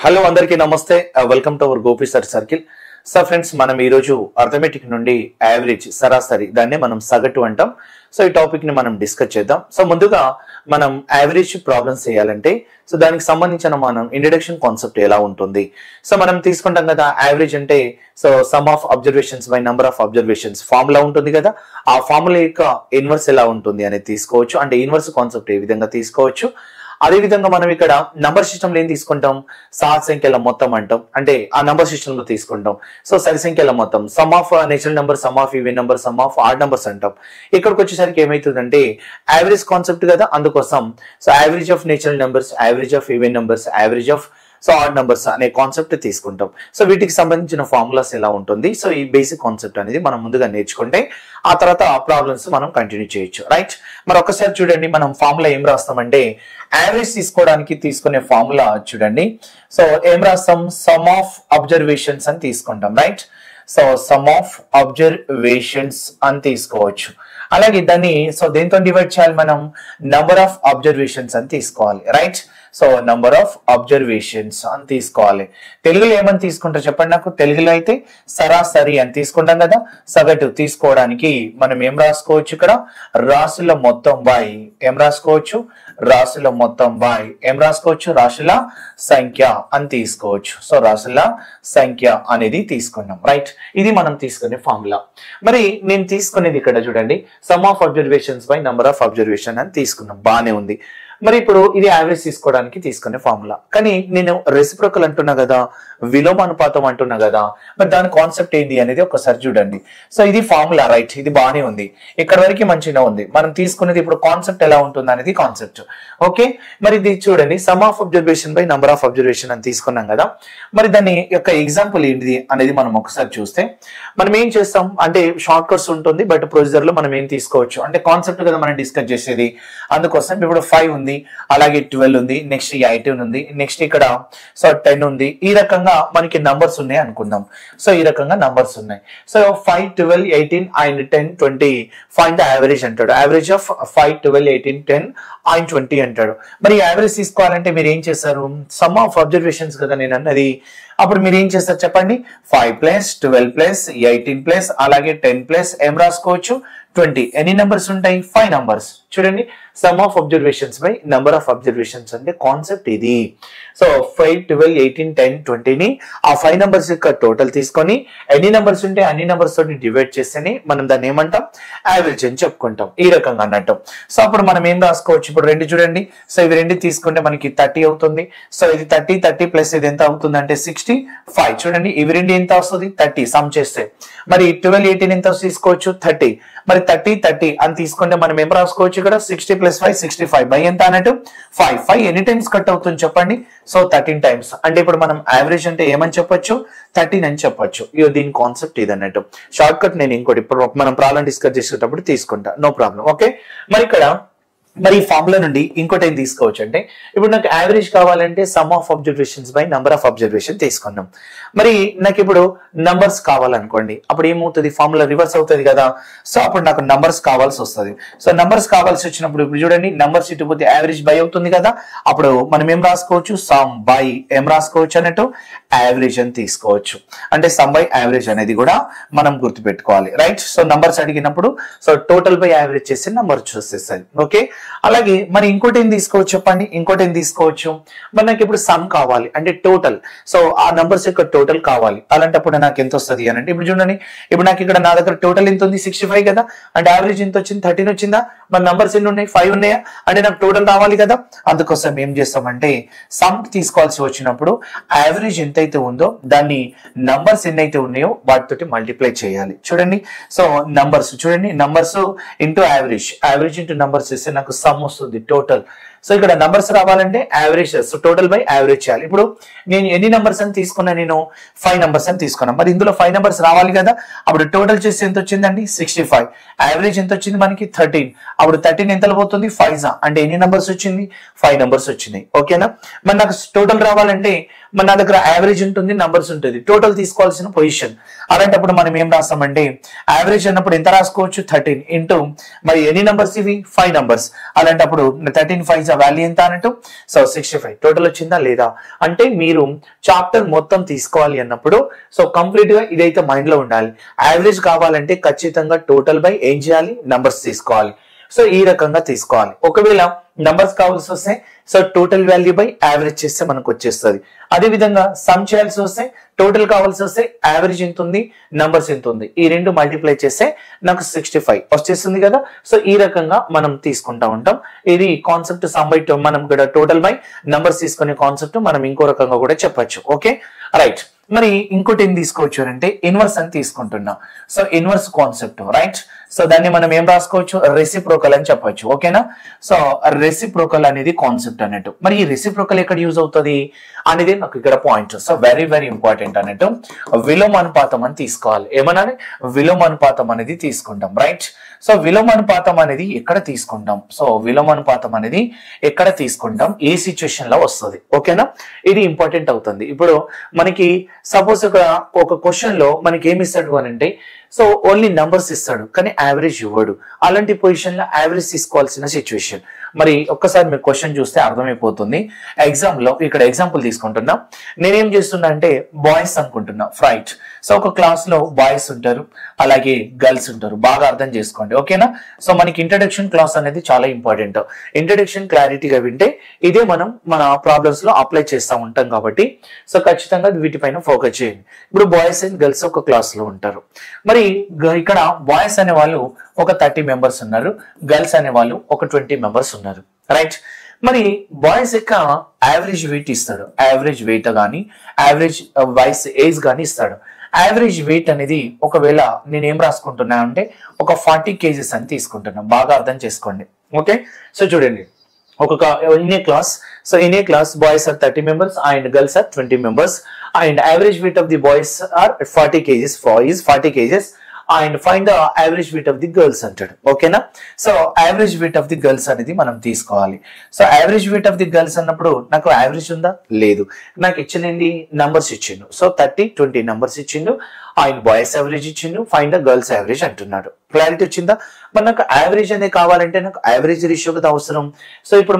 Hello అందరికీ నమస్తే. Welcome to our Gopi sir circle. So friends, మనం ఈ రోజు అర్థమెటిక్ నుండి యావరేజ్ సరాసరి దాన్ని మనం సగటు అంటాం. సో ఈ టాపిక్ ని మనం డిస్కస్ చేద్దాం. సో ముందుగా మనం యావరేజ్ ప్రాబ్లమ్స్ చేయాలంటే సో దానికి సంబంధించిన మనం ఇంట్రడక్షన్ కాన్సెప్ట్ ఎలా ఉంటుంది. సో మనం తీసుకుంటాం కదా యావరేజ్ అంటే so some of observations by number of observations formula ఉంటుంది కదా. ఆ ఫార్ములా యొక్క ఇన్వర్స్ ఎలా ఉంటుంది అనేది తీసుకోవచ్చు. అంటే ఇన్వర్స్ కాన్సెప్ట్ ఏ విధంగా తీసుకోవచ్చు. అదే విధంగా మనం ఇక్కడ నంబర్ సిస్టమ్ లో ఏం తీసుకుంటాం, సహజ సంఖ్యల మొత్తం అంటాం. అంటే ఆ నంబర్ సిస్టమ్ లో తీసుకుంటాం. సో సరి సంఖ్యల మొత్తం, some of natural number, some of even number, some of odd numbers అంటాం. ఇక్కడికి వచ్చేసరికి ఏమైతుందంటే యావరేజ్ కాన్సెప్ట్ కదా, అందుకోసం so average of natural numbers, average of even numbers, average of so odd numbers అనే కాన్సెప్ట్ తీసుకుంటాం. సో వీటికి సంబంధించిన ఫార్ములాస్ ఎలా ఉంటుంది, సో ఈ బేసిక్ కాన్సెప్ట్ అనేది మనం ముందుగా నేర్చుకుంటే ఆ తర్వాత ఆ ప్రాబ్లమ్స్ మనం కంటిన్యూ చేయొచ్చు. రైట్, మరి ఒక్కసారి చూడండి, మనం ఫార్ములా ఏం రాస్తామంటే యావరేజ్ తీసుకోవడానికి తీసుకునే ఫార్ములా చూడండి. సో ఏం రాస్తాం, సమ్ ఆఫ్ అబ్జర్వేషన్స్ అని తీసుకుంటాం. Right, so some of observations అని తీసుకోవచ్చు. అలాగే దాన్ని సో దేంతో డివైడ్ చేయాలి, మనం నంబర్ ఆఫ్ అబ్జర్వేషన్స్ అని తీసుకోవాలి. Right, so number of observations అని తీసుకోవాలి. తెలుగులో ఏమని తీసుకుంటారు చెప్పండి నాకు. తెలుగులో అయితే సరాసరి అని తీసుకుంటాం కదా. సగటు తీసుకోవడానికి మనం ఏం రాసుకోవచ్చు, ఇక్కడ రాశుల మొత్తం బై ఏం రాసుకోవచ్చు, రాశుల మొత్తం బై ఏం రాసుకోవచ్చు, రాశుల సంఖ్య అని తీసుకోవచ్చు. సో రాశుల సంఖ్య అనేది తీసుకున్నాం. రైట్, ఇది మనం తీసుకునే ఫార్ములా. మరి నేను తీసుకునేది ఇక్కడ చూడండి, some of observations by number of observation అని తీసుకున్నాం. బానే ఉంది. మరి ఇప్పుడు ఇది యావరేజ్ తీసుకోవడానికి తీసుకునే ఫార్ములా. కానీ నేను రెసిప్రోకల్ అంటున్నా కదా, విలోమానుపాతం అంటున్నా కదా, మరి దాని కాన్సెప్ట్ ఏంటి అనేది ఒకసారి చూడండి. సో ఇది ఫార్ములా. రైట్, ఇది బాగానే ఉంది, ఇక్కడ వరకు మంచిగా ఉంది. మనం తీసుకునేది ఇప్పుడు కాన్సెప్ట్ ఎలా ఉంటుంది అనేది కాన్సెప్ట్. ఓకే, మరి ఇది చూడండి, some of observation by number of observation అని తీసుకున్నాం కదా. మరి దాని యొక్క ఎగ్జాంపుల్ ఏంటిది అనేది మనం ఒకసారి చూస్తే మనం ఏం చేస్తాం అంటే షార్ట్ కట్స్ ఉంటుంది, బట్ ప్రొసీజర్ లో మనం ఏం తీసుకోవచ్చు అంటే కాన్సెప్ట్ కదా మనం డిస్కస్ చేసేది. అందుకోసం ఇప్పుడు 5 ఉంది, అలాగే 12 ఉంది, నెక్స్ట్ 18 ఉంది, నెక్స్ట్ ఇక్కడ సో 10 ఉంది. ఈ రకంగా మనకి నంబర్స్ ఉన్నాయి అనుకుందాం. సో ఈ రకంగా నంబర్స్ ఉన్నాయి. So 5, 12, 18 and 10, 20 find the average అంటాడు. యావరేజ్ ఆఫ్ 5, 12, 18, 10 అండ్ 20 అంటాడు. మరి యావరేజ్ తీసుకోవాలంటే మీరు ఏం చేస్తారు, సమ్ ఆఫ్ అబ్జర్వేషన్స్ కదా నేను అన్నది. అప్పుడు మీరు ఏం చేస్తారు చెప్పండి, 5 ప్లస్ 12 ప్లస్ 18 ప్లస్ అలాగే 10 ప్లస్ ఏం రాసుకోవచ్చు 20. ఎన్ని నెంబర్స్ ఉంటాయి, 5 నెంబర్స్. చూడండి, some of observations by number of observations అంటే కాన్సెప్ట్ ఇది. సో 5, 12, 18, 10, 20ని ఆ 5 నెంబర్స్ యొక్క టోటల్ తీసుకొని ఎన్ని నెంబర్స్ ఉంటే అన్ని నెంబర్స్ తోటి డివైడ్ చేస్తేనే మనం దాన్ని ఏమంటాం, యావరేజ్ అని చెప్పుకుంటాం. ఈ రకంగా అన్నట్టు. సో అప్పుడు మనం ఏం రాసుకోవచ్చు, ఇప్పుడు రెండు చూడండి. సో ఇవి రెండు తీసుకుంటే మనకి 30 అవుతుంది. సో ఇది 30 ప్లస్ ఇది ఎంత అవుతుంది అంటే 65. చూడండి, ఇవి రెండు ఎంత వస్తుంది 30 సమ్ చేస్తే. మరి 12, 18 ఎంత తీసుకోవచ్చు 30. మరి 30 అని తీసుకుంటే మనం ఏం రాసుకోవచ్చు ఇక్కడ 60 ప్లస్ 5 65 బై ఎంత అన్నట్టు 5 ఎన్ని టైమ్స్ కట్ అవుతుంది చెప్పండి, సో 13 టైమ్స్. అంటే ఇప్పుడు మనం యావరేజ్ అంటే ఏమని చెప్పొచ్చు, 13 అని చెప్పొచ్చు. దీని కాన్సెప్ట్ ఇది అన్నట్టు. షార్ట్ కట్ నేను ఇంకోటి ఇప్పుడు మనం ప్రాబ్లం డిస్కస్ చేసేటప్పుడు తీసుకుంటా, నో ప్రాబ్లం. ఓకే, మరి ఇక్కడ మరి ఈ ఫార్ములా నుండి ఇంకోటి ఏం తీసుకోవచ్చు అంటే ఇప్పుడు నాకు యావరేజ్ కావాలంటే some of observations by number of observation తీసుకున్నాం. మరి నాకు ఇప్పుడు నంబర్స్ కావాలనుకోండి, అప్పుడు ఏమవుతుంది, ఫార్ములా రివర్స్ అవుతుంది కదా. సో అప్పుడు నాకు నంబర్స్ కావాల్సి వస్తుంది. సో నంబర్స్ కావాల్సి వచ్చినప్పుడు ఇప్పుడు చూడండి, నంబర్స్ ఇటు పోతే యావరేజ్ బై అవుతుంది కదా. అప్పుడు మనం ఏం రాసుకోవచ్చు, సమ్ బై ఏం రాసుకోవచ్చు అన్నట్టు యావరేజ్ అని తీసుకోవచ్చు. అంటే సమ్ బై యావరేజ్ అనేది కూడా మనం గుర్తుపెట్టుకోవాలి. రైట్, సో నంబర్స్ అడిగినప్పుడు సో టోటల్ బై యావరేజ్ చేసి నంబర్ చూసేస్తాయి. ఓకే, అలాగే మరి ఇంకోటి ఏం తీసుకోవచ్చు చెప్పండి, ఇంకోటి ఏం తీసుకోవచ్చు, మరి నాకు ఇప్పుడు సమ్ కావాలి అంటే టోటల్. సో ఆ నంబర్స్ యొక్క టోటల్ కావాలి. అలాంటప్పుడు నాకు ఎంత వస్తుంది అని అంటే ఇప్పుడు చూడండి, ఇప్పుడు నాకు ఇక్కడ నా దగ్గర టోటల్ ఎంత ఉంది 65 కదా. అంటే యావరేజ్ ఎంత వచ్చింది 13 వచ్చిందా. మరి నంబర్స్ ఎన్ని ఉన్నాయి 5 ఉన్నాయా, అంటే నాకు టోటల్ రావాలి కదా. అందుకోసం ఏం చేస్తామంటే సమ్ తీసుకోవాల్సి వచ్చినప్పుడు యావరేజ్ ఎంతైతే ఉందో దాన్ని నంబర్స్ ఎన్నైతే ఉన్నాయో వాటితోటి మల్టిప్లై చేయాలి. చూడండి, సో నంబర్స్ చూడండి, numbers into average, average into numbers ఇస్తే నాకు సమ్ వస్తుంది టోటల్. సో ఇక్కడ నంబర్స్ రావాలంటే average, so total by average చేయాలి. ఇప్పుడు నేను ఎన్ని నెంబర్స్ అని తీసుకున్నా, నేను 5 నెంబర్స్ అని తీసుకున్నాను. మరి ఇందులో 5 నెంబర్స్ రావాలి కదా. అప్పుడు టోటల్ చేసి ఎంత వచ్చిందండి 65. యావరేజ్ ఎంత వచ్చింది మనకి 13. అప్పుడు 13 ఎంతలో పోతుంది 5 అంటే ఎన్ని నెంబర్స్ వచ్చింది 5 నెంబర్స్ వచ్చినాయి. ఓకేనా, మరి నాకు టోటల్ రావాలంటే మరి నా దగ్గర యావరేజ్ ఉంటుంది, నంబర్స్ ఉంటుంది, టోటల్ తీసుకోవాల్సిన పొజిషన్. అలాంటప్పుడు మనం ఏం రాస్తామంటే యావరేజ్ అన్నప్పుడు ఎంత రాసుకోవచ్చు 13 ఇంటూ మరి ఎన్ని నంబర్స్ ఇవి 5 నంబర్స్. అలాంటప్పుడు 13 5 మీన్స్ ఆ వాల్యూ ఎంత అన్నట్టు. సో 65 టోటల్ వచ్చిందా లేదా అంటే మీరు చాప్టర్ మొత్తం తీసుకోవాలి అన్నప్పుడు సో కంప్లీట్ గా ఇదైతే మైండ్ లో ఉండాలి. యావరేజ్ కావాలంటే ఖచ్చితంగా టోటల్ బై ఏం చేయాలి, నంబర్స్ తీసుకోవాలి. సో ఈ రకంగా తీసుకోవాలి. ఒకవేళ నంబర్స్ కావాల్సి వస్తే so total value by average చేస్తే మనకు వచ్చేస్తుంది. అదే విధంగా సమ్ చేయాల్సి వస్తే టోటల్ కావాల్సి వస్తే యావరేజ్ ఎంత ఉంది, నంబర్స్ ఎంత ఉంది, ఈ రెండు మల్టిప్లై చేస్తే నాకు 65 వచ్చేస్తుంది కదా. సో ఈ రకంగా మనం తీసుకుంటా ఉంటాం. ఇది కాన్సెప్ట్ సమ్ బై మనం కూడా టోటల్ బై నంబర్స్ తీసుకునే కాన్సెప్ట్ మనం ఇంకో రకంగా కూడా చెప్పొచ్చు. Okay right. మరి ఇంకోటి ఏం తీసుకోవచ్చు అంటే ఇన్వర్స్ అని తీసుకుంటున్నాం. So inverse concept right. So దాన్ని మనం ఏం రాసుకోవచ్చు, రెసిప్రోకల్ అని చెప్పొచ్చు. ఓకేనా. సో రెసిప్రోకల్ అనేది కాన్సెప్ట్ అన్నట్టు. మరి ఈ రెసిప్రోకల్ ఎక్కడ యూజ్ అవుతుంది అనేది నాకు ఇక్కడ point. So very very important అన్నట్టు. విలోమానుపాతం అని తీసుకోవాలి. ఏమనాలి, విలోమానుపాతం అనేది తీసుకుంటాం రైట్. సో విలోమానుపాతం అనేది ఎక్కడ తీసుకుంటాం, సో విలోమానుపాతం అనేది ఎక్కడ తీసుకుంటాం, ఏ సిచ్యువేషన్ లో వస్తుంది. ఓకేనా, ఇది ఇంపార్టెంట్ అవుతుంది. ఇప్పుడు మనకి సపోజ్ ఒక క్వశ్చన్ లో మనకి ఏమి ఇస్తాడు అని అంటే సో ఓన్లీ నంబర్స్ ఇస్తాడు కానీ యావరేజ్ ఇవ్వడు. అలాంటి పొజిషన్ లో యావరేజ్ తీసుకోవాల్సిన సిచ్యువేషన్. మరి ఒక్కసారి మీరు క్వశ్చన్ చూస్తే అర్థమైపోతుంది. ఎగ్జామ్ లో ఇక్కడ ఎగ్జాంపుల్ తీసుకుంటున్నా. నేనేం చేస్తున్నా అంటే బాయ్స్ అనుకుంటున్నా రైట్. సో ఒక క్లాస్ లో బాయ్స్ ఉంటారు, అలాగే గర్ల్స్ ఉంటారు. బాగా అర్థం చేసుకోండి. ఓకేనా. సో మనకి ఇంట్రడక్షన్ క్లాస్ అనేది చాలా ఇంపార్టెంట్. ఇంట్రడక్షన్ క్లారిటీగా వింటే ఇదే మనం మన ప్రాబ్లమ్స్ లో అప్లై చేస్తూ ఉంటాం కాబట్టి సో ఖచ్చితంగా వీటిపైన ఫోకస్ చేయండి. ఇప్పుడు బాయ్స్ అండ్ గర్ల్స్ ఒక క్లాస్ లో ఉంటారు. మరి ఇక్కడ బాయ్స్ అనే వాళ్ళు ఒక 30 మెంబర్స్ ఉన్నారు, గర్ల్స్ అనే వాళ్ళు ఒక 20 మెంబర్స్ ఉన్నారు రైట్. మరి బాయ్స్ యొక్క యావరేజ్ వెయిట్ ఇస్తాడు, యావరేజ్ వెయిట్ గానీ యావరేజ్ వాయిస్ ఏజ్ గానీ ఇస్తాడు. యావరేజ్ వెయిట్ అనేది ఒకవేళ నేను ఏం రాసుకుంటున్నా అంటే ఒక 40 kgs అని తీసుకుంటున్నాను. బాగా అర్థం చేసుకోండి. ఓకే. సో చూడండి ఒక in a class, so in a class boys are 30 members and girls are 20 members and average weight of the boys are 40 kgs is 40 kgs and find the average weight of the girls అంటాడు. ఓకేనా. So average weight of the girls అనేది మనం తీసుకోవాలి. So average weight of the girls అన్నప్పుడు నాకు average ఉందా లేదు, నాకు ఇచ్చింది నంబర్స్ ఇచ్చిండు. సో 30 20 నంబర్స్ ఇచ్చిండు. ఆయన బాయ్స్ యావరేజ్ ఇచ్చిండు, ఫైండ్ ద గర్ల్స్ యావరేజ్ అంటున్నాడు. క్లారిటీ వచ్చిందా. మరి నాకు యావరేజ్ అనేది కావాలంటే నాకు యావరేజ్ రేషియో కదా అవసరం. సో ఇప్పుడు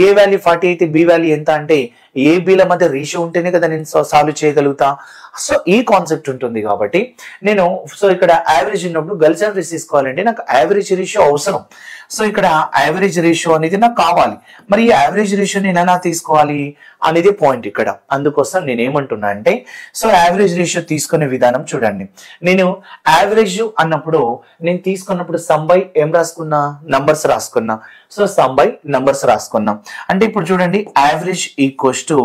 ఏ వాల్యూ 40 అయితే బి వాల్యూ ఎంత అంటే ఏ బిల మధ్య రేషియో ఉంటేనే కదా నేను సాల్వ్ చేయగలుగుతా. సో ఈ కాన్సెప్ట్ ఉంటుంది కాబట్టి నేను సో ఇక్కడ యావరేజ్ ఉన్నప్పుడు గర్ల్స్ యావరేజ్ తీసుకోవాలంటే నాకు యావరేజ్ రేషియో అవసరం. సో ఇక్కడ యావరేజ్ రేషియో అనేది నాకు కావాలి. మరి ఈ యావరేజ్ రేషియో నేను ఎలా తీసుకోవాలి అనేది పాయింట్ ఇక్కడ. అందుకోసం నేను ఏమంటున్నా అంటే సో యావరేజ్ రేషియో తీసుకునే విధానం చూడండి. నేను యావరేజ్ అన్నప్పుడు నేను తీసుకున్నప్పుడు సమ్ బై ఏం రాసుకున్నా, నంబర్స్ రాసుకున్నా. సో సమ్ బై నంబర్స్ రాసుకున్నాం అంటే ఇప్పుడు చూడండి average equals to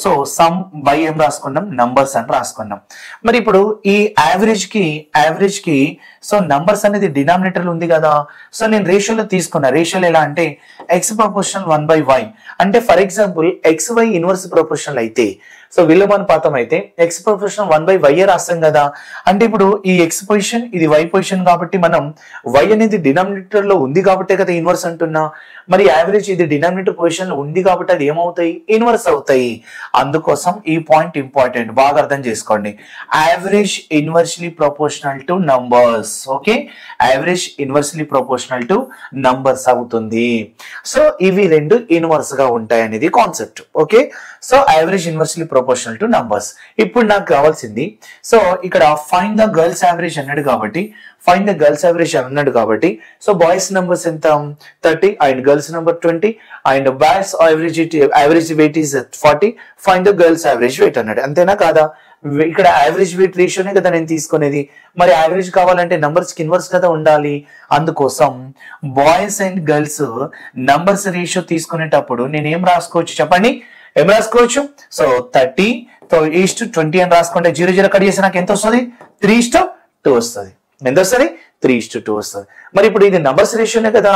so sum by ఏం రాసుకున్నాం, నంబర్స్ అని రాసుకున్నాం. మరి ఇప్పుడు ఈ యావరేజ్ కి సో నంబర్స్ అనేది డినామినేటర్ ఉంది కదా. సో నేను రేషియోలో తీసుకున్నా. రేషియోలో ఎలా అంటే x ప్రపోర్షనల్ 1/y అంటే for example xy inverse proportional అయితే సో విలోమానుపాతం అయితే x ప్రపోర్షనల్ 1/y రాస్తాం కదా. అంటే ఇప్పుడు ఈ x పొజిషన్ ఇది y పొజిషన్ కాబట్టి మనం y అనేది డినామినేటర్ లో ఉంది కాబట్టే కదా ఇన్వర్స్ అంటున్నా. మరి యావరేజ్ ఇది డినామినేటర్ పొజిషన్ లో ఉంది కాబట్టి అది ఏమవుతాయి, ఇన్వర్స్ అవుతాయి. అందుకోసం ఈ పాయింట్ ఇంపార్టెంట్, బాగా అర్థం చేసుకోండి. Average inversely proportional two numbers. Okay, average inversely proportional two numbers అవుతుంది. సో ఇవి రెండు ఇన్వర్స్ గా ఉంటాయి అనేది concept. Okay, so average inversely proportional two numbers. ఇప్పుడు నాకు కావాల్సింది సో ఇక్కడ ఫైండ్ ద గర్ల్స్ యావరేజ్ అన్నాడు కాబట్టి ఫైండ్ ద గర్ల్స్ యావరేజ్ అన్నాడు కాబట్టి సో బాయ్స్ నంబర్స్ ఎంత 30 and girls number 20 and boys average wait is 40. Find the girls average wait అన్నాడు. అంతేనా కాదా. ఇక్కడ యావరేజ్ వెయిట్ రేషియోనే కదా నేను తీసుకునేది. మరి యావరేజ్ కావాలంటే నంబర్స్ కి ఇన్వర్స్ కదా ఉండాలి. అందుకోసం boys and girls numbers ratio తీసుకునేటప్పుడు నేను ఏం రాసుకోవచ్చు చెప్పండి, ఏం రాసుకోవచ్చు. సో 30:20 అని రాసుకుంటే 0 కట్ చేసి నాకు ఎంత వస్తుంది, 3:2 వస్తుంది. ఎంత వస్తుంది, 3:2 వస్తుంది. మరి ఇప్పుడు ఇది నంబర్స్ రేషియోనే కదా.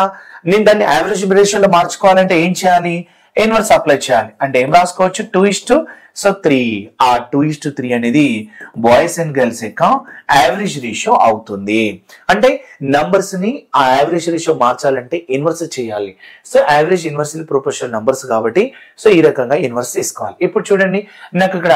నేను దాన్ని యావరేజ్ రేషియోలో మార్చుకోవాలంటే ఏం చేయాలి, ఇన్వర్స్ అప్లై చేయాలి. అంటే ఏం రాసుకోవచ్చు 2:3. ఆ 2:3 అనేది బాయ్స్ అండ్ గర్ల్స్ యొక్క యావరేజ్ రేషియో అవుతుంది. అంటే నంబర్స్ ని ఆ యావరేజ్ రేషియో మార్చాలంటే ఇన్వర్స్ చేయాలి. So average inversely proportional numbers కాబట్టి సో ఈ రకంగా ఇన్వర్స్ తీసుకోవాలి. ఇప్పుడు చూడండి నాకు ఇక్కడ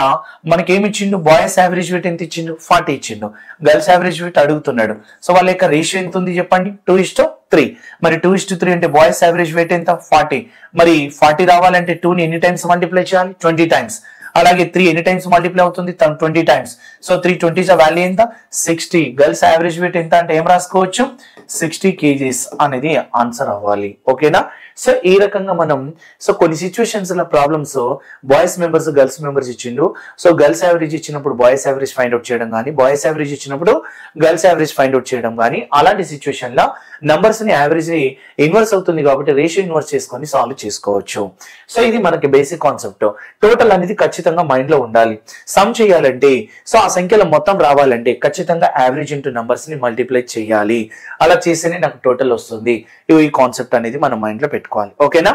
మనకి ఏమి ఇచ్చిండు, బాయ్స్ యావరేజ్ వెయిట్ ఎంత ఇచ్చిండు, 40 ఇచ్చిండు. గర్ల్స్ యావరేజ్ వెయిట్ అడుగుతున్నాడు. సో వాళ్ళ యొక్క రేషియో ఎంత ఉంది చెప్పండి, 2:3. 3. మరి 2:3 అంటే బాయ్స్ యావరేజ్ వెయిట్ ఎంత 40. మరి 40 రావాలంటే 2 ని ఎన్ని టైమ్స్ మల్టిప్లై చేయాలి 20 టైమ్స్. అలాగే 3 ఎన్ని టైమ్స్ మల్టిప్లై అవుతుంది 20 టైమ్స్. సో 320 వాల్యూ ఎంత 60. గర్ల్స్ యావరేజ్ వెయిట్ ఎంత అంటే ఏం రాసుకోవచ్చు 60 kgs అనేది ఆన్సర్ అవ్వాలి. ఓకేనా. సో ఈ రకంగా మనం సో కొన్ని సిచ్యువేషన్స్ లో problems boys members girls members ఇచ్చిండు. సో గర్ల్స్ యావరేజ్ ఇచ్చినప్పుడు బాయ్స్ యావరేజ్ ఫైండ్ అవుట్ చేయడం కానీ, బాయ్స్ యావరేజ్ ఇచ్చినప్పుడు గర్ల్స్ యావరేజ్ ఫైండ్ అవుట్ చేయడం కానీ, అలాంటి సిచ్యువేషన్ లో నంబర్స్ ని యావరేజ్ ఇన్వర్స్ అవుతుంది కాబట్టి రేషియో ఇన్వర్స్ చేసుకొని సాల్వ్ చేసుకోవచ్చు. సో ఇది మనకి బేసిక్ కాన్సెప్ట్. టోటల్ అనేది ఖచ్చితంగా మైండ్ లో ఉండాలి. సమ్ చేయాలంటే సో ఆ సంఖ్యలో మొత్తం రావాలంటే ఖచ్చితంగా యావరేజ్ ఇంటూ నంబర్స్ ని మల్టిప్లై చేయాలి. అలా చేస్తేనే నాకు టోటల్ వస్తుంది. ఈ కాన్సెప్ట్ అనేది మన మైండ్ లో పెట్టుకోవాలి. ఓకేనా.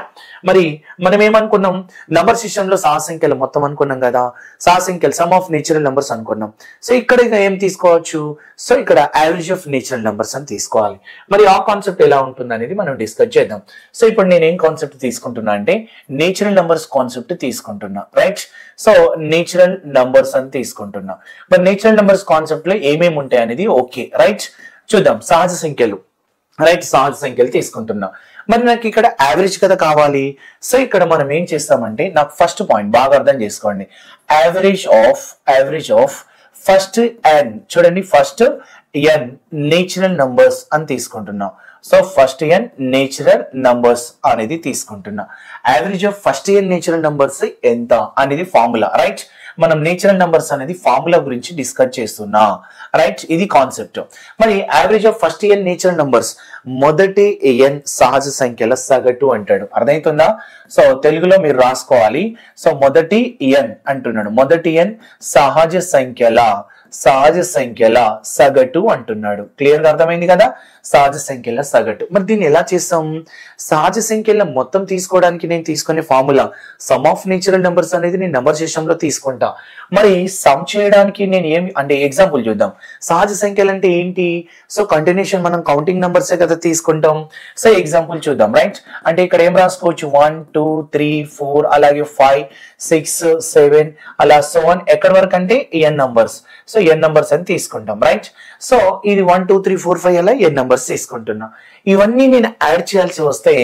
మరి మనం ఏమనుకున్నాం నంబర్ సిస్టమ్ లో సహ సంఖ్యలు మొత్తం అనుకున్నాం కదా. సహ సంఖ్యలు సమ్ ఆఫ్ నేచురల్ నంబర్స్ అనుకున్నాం. సో ఇక్కడ ఏం తీసుకోవచ్చు సో ఇక్కడ యావరేజ్ ఆఫ్ నేచురల్ నంబర్స్ అని తీసుకోవాలి. మరి ఆ కాన్సెప్ట్ ఎలా ఉంటుంది అనేది మనం డిస్కస్ చేద్దాం. సో ఇప్పుడు నేను ఏం కాన్సెప్ట్ తీసుకుంటున్నా అంటే నేచురల్ నంబర్స్ కాన్సెప్ట్ తీసుకుంటున్నా. రైట్. సో నేచురల్ నంబర్స్ అని తీసుకుంటున్నా. మరి నేచురల్ నంబర్స్ కాన్సెప్ట్ లో ఏమేమి ఉంటాయి అనేది ఓకే రైట్ చూద్దాం. సహజ సంఖ్యలు రైట్ సహజ సంఖ్యలు తీసుకుంటున్నా. మరి నాకు ఇక్కడ యావరేజ్ కదా కావాలి. సో ఇక్కడ మనం ఏం చేస్తామంటే నాకు ఫస్ట్ పాయింట్ బాగా అర్థం చేసుకోండి. యావరేజ్ ఆఫ్ ఫస్ట్ ఎన్ చూడండి ఫస్ట్ ఎన్ నేచురల్ నంబర్స్ అని తీసుకుంటున్నాం. So first n natural numbers అనేది తీసుకుంటున్నా. Average of first n natural numbers ఎంత అనేది ఫార్ములా రైట్. మనం నేచురల్ నంబర్స్ అనేది ఫార్ములా గురించి డిస్కస్ చేస్తున్నా రైట్. ఇది కాన్సెప్ట్. మరి average of first n natural numbers మొదటి ఎన్ సహజ సంఖ్యల సగటు అంటాడు. అర్థమవుతుందా. సో తెలుగులో మీరు రాసుకోవాలి. సో మొదటి ఎన్ అంటున్నాడు. మొదటి ఎన్ సహజ సంఖ్యల సగటు అంటున్నాడు. క్లియర్ గా అర్థమైంది కదా. సహజ సంఖ్యల సగటు. మరి దీన్ని ఎలా చేస్తాం. సహజ సంఖ్యల మొత్తం తీసుకోవడానికి నేను తీసుకునే formula some of natural numbers అనేది నేను నెంబర్ సిస్టమ్ లో తీసుకుంటా. మరి సమ్ చేయడానికి నేను ఏమి అంటే ఎగ్జాంపుల్ చూద్దాం. సహజ సంఖ్యలు అంటే ఏంటి. సో కంటిన్యూషన్ మనం కౌంటింగ్ నెంబర్స్ కదా తీసుకుంటాం. సో ఎగ్జాంపుల్ చూద్దాం రైట్. అంటే ఇక్కడ ఏం రాసుకోవచ్చు 1 2 3 4 అలాగే 5 6 7 అలా సో ఆన్ ఎక్కడి వరకు అంటే ఎన్ నంబర్స్. సో ఎన్ నంబర్స్ అని తీసుకుంటాం రైట్. సో ఇది 1 2 3 4 5 అలా ఎన్ నంబర్స్ తీసుకుంటున్నా. ఇవన్నీ నేను యాడ్ చేయాల్సి వస్తే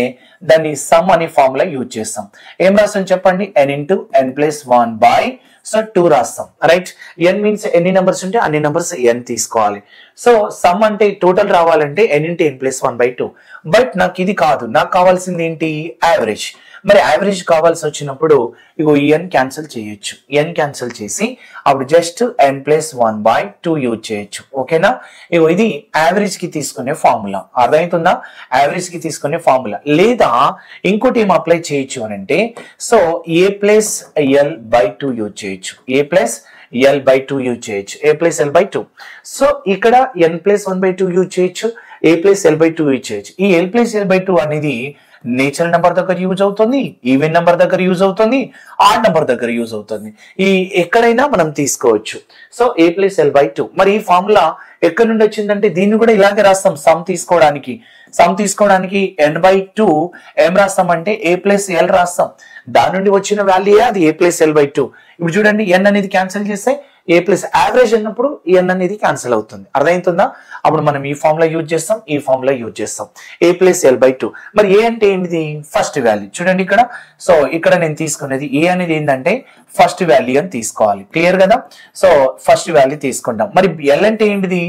దాన్ని సమ్ అనే ఫార్ములా యూజ్ చేస్తాం. ఏం రాస్తాం చెప్పండి n into n plus 1 by so 2 రాస్తాం రైట్. n మీన్స్ ఎన్ని నెంబర్స్ ఉంటే అన్ని నెంబర్స్ n తీసుకోవాలి. సో సమ్ అంటే టోటల్ రావాలంటే n into n plus 1 by 2. But నాకు ఇది కాదు. నాకు కావాల్సింది ఏంటి యావరేజ్. మరి యావరేజ్ కావాల్సి వచ్చినప్పుడు ఇగో ఈ n క్యాన్సిల్ చేయొచ్చు. n క్యాన్సిల్ చేసి అప్పుడు just n plus 1 by 2 use చేయొచ్చు. ఓకేనా. ఇగో ఇది యావరేజ్ కి తీసుకునే ఫార్ములా. అర్థమవుతుందా. యావరేజ్ కి తీసుకునే ఫార్ములా. లేదా ఇంకోటి ఏం అప్లై చేయొచ్చు అని అంటే so a plus L by 2 use చేయొచ్చు. a plus L by 2 use చేయొచ్చు. a plus L by 2. So ఇక్కడ n ప్లస్ 1 బై 2 యూజ్ చేయొచ్చు. a plus L by 2 use చేయొచ్చు. ఈ ఎల్ ప్లస్ ఎల్ బై 2 అనేది నేచురల్ నెంబర్ దగ్గర use అవుతుంది, even number దగ్గర యూజ్ అవుతుంది, ఆడ్ నెంబర్ దగ్గర యూజ్ అవుతుంది. ఈ ఎక్కడైనా మనం తీసుకోవచ్చు. So a plus L by 2. మరి ఈ ఫార్ములా ఎక్కడి నుండి వచ్చిందంటే దీన్ని కూడా ఇలాగే రాస్తాం. సమ్ తీసుకోవడానికి n బై 2 ఏం రాస్తాం అంటే a ప్లస్ ఎల్ రాస్తాం. దాని నుండి వచ్చిన వాల్యూ అది a ప్లస్ ఎల్ బై 2. ఇప్పుడు చూడండి n అనేది క్యాన్సిల్ చేస్తే a ప్లస్ యావరేజ్ అన్నప్పుడు n అనేది క్యాన్సిల్ అవుతుంది. అర్థమవుతుందా. అప్పుడు మనం ఈ ఫార్ములా యూజ్ చేస్తాం, ఈ ఫార్ములా యూజ్ చేస్తాం. a plus L by 2. మరి a అంటే ఏంటిది ఫస్ట్ వాల్యూ. చూడండి ఇక్కడ. సో ఇక్కడ నేను తీసుకునేది a అనేది ఏంటంటే ఫస్ట్ వాల్యూ అని తీసుకోవాలి. క్లియర్ కదా. సో ఫస్ట్ వాల్యూ తీసుకుంటాం. మరి l అంటే ఏంటిది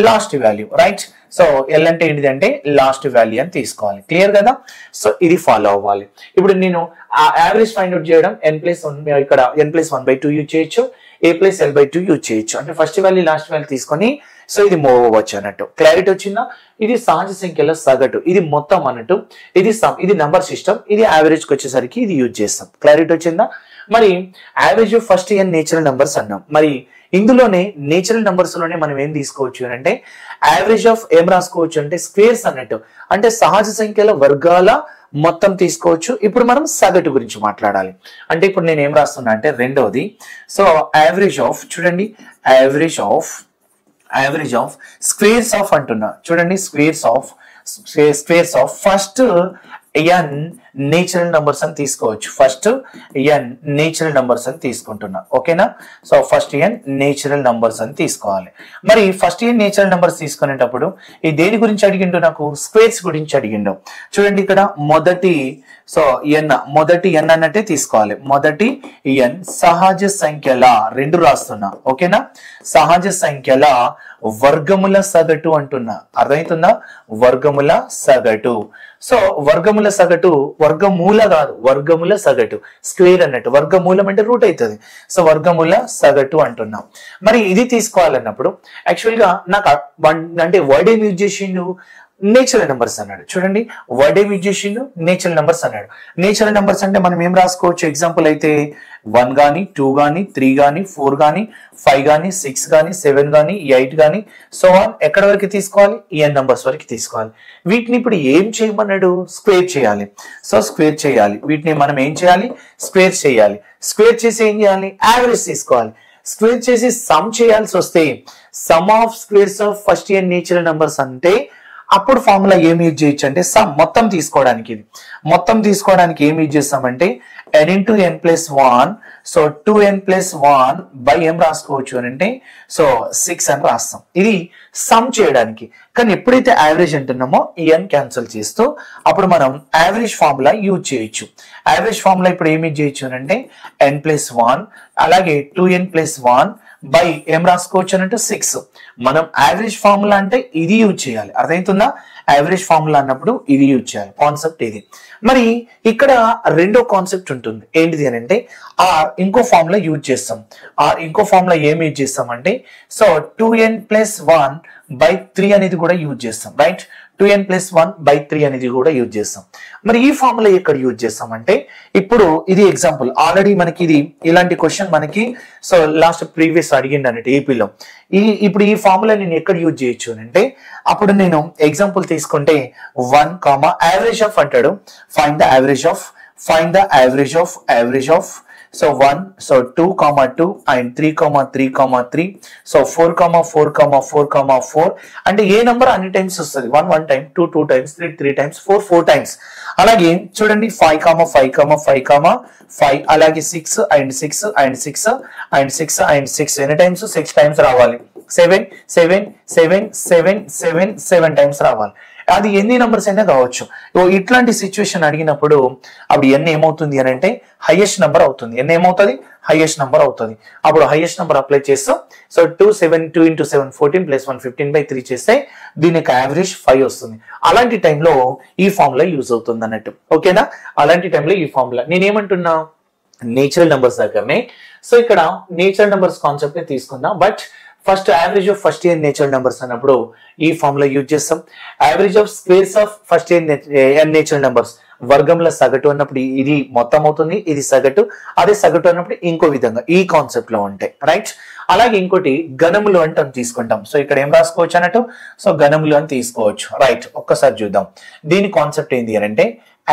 last value right. So l అంటే ఏంటిది అంటే లాస్ట్ వాల్యూ అని తీసుకోవాలి. క్లియర్ కదా. సో ఇది ఫాలో అవ్వాలి. ఇప్పుడు నేను ఆ యావరేజ్ ఫైండ్ అవుట్ చేయడం n ప్లస్ 1 ఇక్కడ n ప్లస్ 1 బై 2 యూజ్ చేయొచ్చు, a plus L by 2 use చేయొచ్చు. అంటే ఫస్ట్ వాల్యూ లాస్ట్ వాల్యూ తీసుకొని సో ఇది మూవ్ అవ్వచ్చు అన్నట్టు. క్లారిటీ వచ్చిందా. ఇది సహజ సంఖ్యల సగటు. ఇది మొత్తం అన్నట్టు. ఇది సమ్. ఇది నంబర్ సిస్టమ్. ఇది యావరేజ్ కి వచ్చేసరికి ఇది యూజ్ చేస్తాం. క్లారిటీ వచ్చిందా. మరి average of first n natural numbers అన్నాం. మరి ఇందులోనే నేచురల్ నెంబర్స్ లోనే మనం ఏం తీసుకోవచ్చు అంటే యావరేజ్ ఆఫ్ ఏం రాసుకోవచ్చు అంటే స్క్వేర్స్ అన్నట్టు. అంటే సహజ సంఖ్యల వర్గాల మొత్తం తీసుకోవచ్చు. ఇప్పుడు మనం సగటు గురించి మాట్లాడాలి. అంటే ఇప్పుడు నేను ఏం రాస్తున్నా అంటే రెండవది. సో యావరేజ్ ఆఫ్ చూడండి యావరేజ్ ఆఫ్ స్క్వేర్స్ ఆఫ్ అంటున్నా. చూడండి squares of first n natural numbers అని తీసుకోవచ్చు. ఫస్ట్ n నేచురల్ నంబర్స్ అని తీసుకుంటున్నా. ఓకేనా? So first n natural numbers అని తీసుకోవాలి. మరి ఫస్ట్ n నేచురల్ నంబర్స్ తీసుకునేటప్పుడు ఈ దేని గురించి అడిగిండు? నాకు స్క్వేర్స్ గురించి అడిగిండు. చూడండి ఇక్కడ మొదటి n అన్నట్టే తీసుకోవాలి. మొదటి n సహజ సంఖ్యల రెండు రాస్తున్నా. ఓకేనా? సహజ సంఖ్యల వర్గముల సగటు అంటున్నా. అర్థమవుతుందా? వర్గముల సగటు. సో వర్గముల సగటు వర్గమూల కాదు, వర్గముల సగటు. స్క్వేర్ అన్నట్టు వర్గమూలం అంటే రూట్ అవుతుంది. సో వర్గముల సగటు అంటున్నాం. మరి ఇది తీసుకోవాలన్నప్పుడు యాక్చువల్ గా నాకు అంటే వర్డ్ ఏం యూజ్ చేసిండు? నేచురల్ నెంబర్స్ అన్నాడు. చూడండి వర్డ్ ఏం యూజ్ చేసిండు? నేచురల్ నెంబర్స్ అన్నాడు. నేచురల్ నెంబర్స్ అంటే మనం ఏం రాసుకోవచ్చు? ఎగ్జాంపుల్ అయితే 1 గానీ 2 గానీ 3 గానీ 4 గానీ 5 గానీ 6 గానీ 7 గానీ 8 గానీ సో ఆన్ ఎక్కడ వరకు తీసుకోవాలి? n నంబర్స్ వరకు తీసుకోవాలి. వీటిని ఇప్పుడు ఏం చేయమన్నాడు? స్క్వేర్ చేయాలి. సో స్క్వేర్ చేయాలి. వీటిని మనం ఏం చేయాలి? స్క్వేర్ చేయాలి. స్క్వేర్ చేసి ఏం చేయాలి? యావరేజ్ తీసుకోవాలి. స్క్వేర్ చేసి సమ్ చేయాల్సి వస్తే some of squares of first n natural numbers అంటే అప్పుడు ఫార్ములా ఏం యూజ్ చేయొచ్చు అంటే సమ్ మొత్తం తీసుకోవడానికి. ఇది మొత్తం తీసుకోవడానికి ఏం యూజ్ చేస్తామంటే n into n plus 1. So 2n plus 1 by ఏం రాసుకోవచ్చు అని అంటే సో 6 అని రాస్తాం. ఇది సమ్ చేయడానికి. కానీ ఎప్పుడైతే యావరేజ్ అంటున్నామో ఈ n క్యాన్సిల్ చేస్తూ అప్పుడు మనం యావరేజ్ ఫార్ములా యూజ్ చేయొచ్చు. యావరేజ్ ఫార్ములా ఇప్పుడు ఏం యూజ్ చేయొచ్చు అని అంటే n ప్లస్ 1 అలాగే 2n ప్లస్ 1 బై ఏం రాసుకోవచ్చు అంటే 6. మనం యావరేజ్ ఫార్ములా అంటే ఇది యూజ్ చేయాలి. అర్థమవుతుందా? యావరేజ్ ఫార్ములా అన్నప్పుడు ఇది యూజ్ చేయాలి. కాన్సెప్ట్ ఇది. మరి ఇక్కడ రెండో కాన్సెప్ట్ ఉంటుంది. ఏంటిది అని అంటే ఇంకో ఫార్ములా యూజ్ చేస్తాం. ఇంకో ఫార్ములా ఏం యూజ్ చేస్తాం అంటే సో 2n ప్లస్ 1 బై 3 అనేది కూడా యూజ్ చేస్తాం. రైట్? 2n ప్లస్ 1 బై 3 అనేది కూడా యూజ్ చేస్తాం. మరి ఈ ఫార్ములా ఎక్కడ యూజ్ చేస్తాం అంటే ఇప్పుడు ఇది ఎగ్జాంపుల్ ఆల్రెడీ మనకి ఇది ఇలాంటి క్వశ్చన్ మనకి సో లాస్ట్ ప్రీవియస్ అడిగింది అన్నట్టు ఏపీలో. ఇప్పుడు ఈ ఫార్ములా నేను ఎక్కడ యూజ్ చేయొచ్చు అని అంటే అప్పుడు నేను ఎగ్జాంపుల్ తీసుకుంటే 1 యావరేజ్ ఆఫ్ అంటాడు. Find the average of so 1 so 2 and 3 so 4 అంటే ఏ నెంబర్ అన్ని టైమ్స్ వస్తుంది? 1 టైమ్, 2 టైమ్స్, 3 టైమ్స్, 4 టైమ్స్. అలాగే చూడండి 5 అలాగే 6 అండ్ 6 అండ్ 6 అండ్ 6 అండ్ 6 ఎన్ని టైమ్స్? 6 టైమ్స్ రావాలి. 7 టైమ్స్ రావాలి. అది ఎన్ని నంబర్స్ అయినా కావచ్చు. ఇట్లాంటి సిచ్యువేషన్ అడిగినప్పుడు అప్పుడు ఎన్ని ఏమవుతుంది అని అంటే హైయెస్ట్ నెంబర్ అవుతుంది. ఎన్ని ఏమవుతుంది? హైయెస్ట్ నెంబర్ అవుతుంది. అప్పుడు హైయెస్ట్ నెంబర్ అప్లై చేస్తాం. సో 2 into 7 14 ప్లస్ 1 15/3 చేస్తే దీని యొక్క యావరేజ్ 5 వస్తుంది. అలాంటి టైంలో ఈ ఫార్ములా యూజ్ అవుతుంది అన్నట్టు. ఓకేనా? అలాంటి టైంలో ఈ ఫార్ములా నేనేమంటున్నా నేచురల్ నెంబర్స్ దగ్గరనే. సో ఇక్కడ నేచురల్ నెంబర్స్ కాన్సెప్ట్ ని తీసుకుందాం. But first average of first n natural numbers అన్నప్పుడు ఈ ఫార్ములా యూజ్ చేస్తాం. Average of squares of first n natural numbers వర్గంలో సగటు అన్నప్పుడు ఇది మొత్తం అవుతుంది, ఇది సగటు. అదే సగటు అన్నప్పుడు ఇంకో విధంగా ఈ కాన్సెప్ట్ లో ఉంటాయి. రైట్? అలాగే ఇంకోటి గణములు అంటాం తీసుకుంటాం. సో ఇక్కడ ఏం రాసుకోవచ్చు అన్నట్టు సో గణములు అని తీసుకోవచ్చు. రైట్? ఒక్కసారి చూద్దాం దీని కాన్సెప్ట్ ఏంటి అని అంటే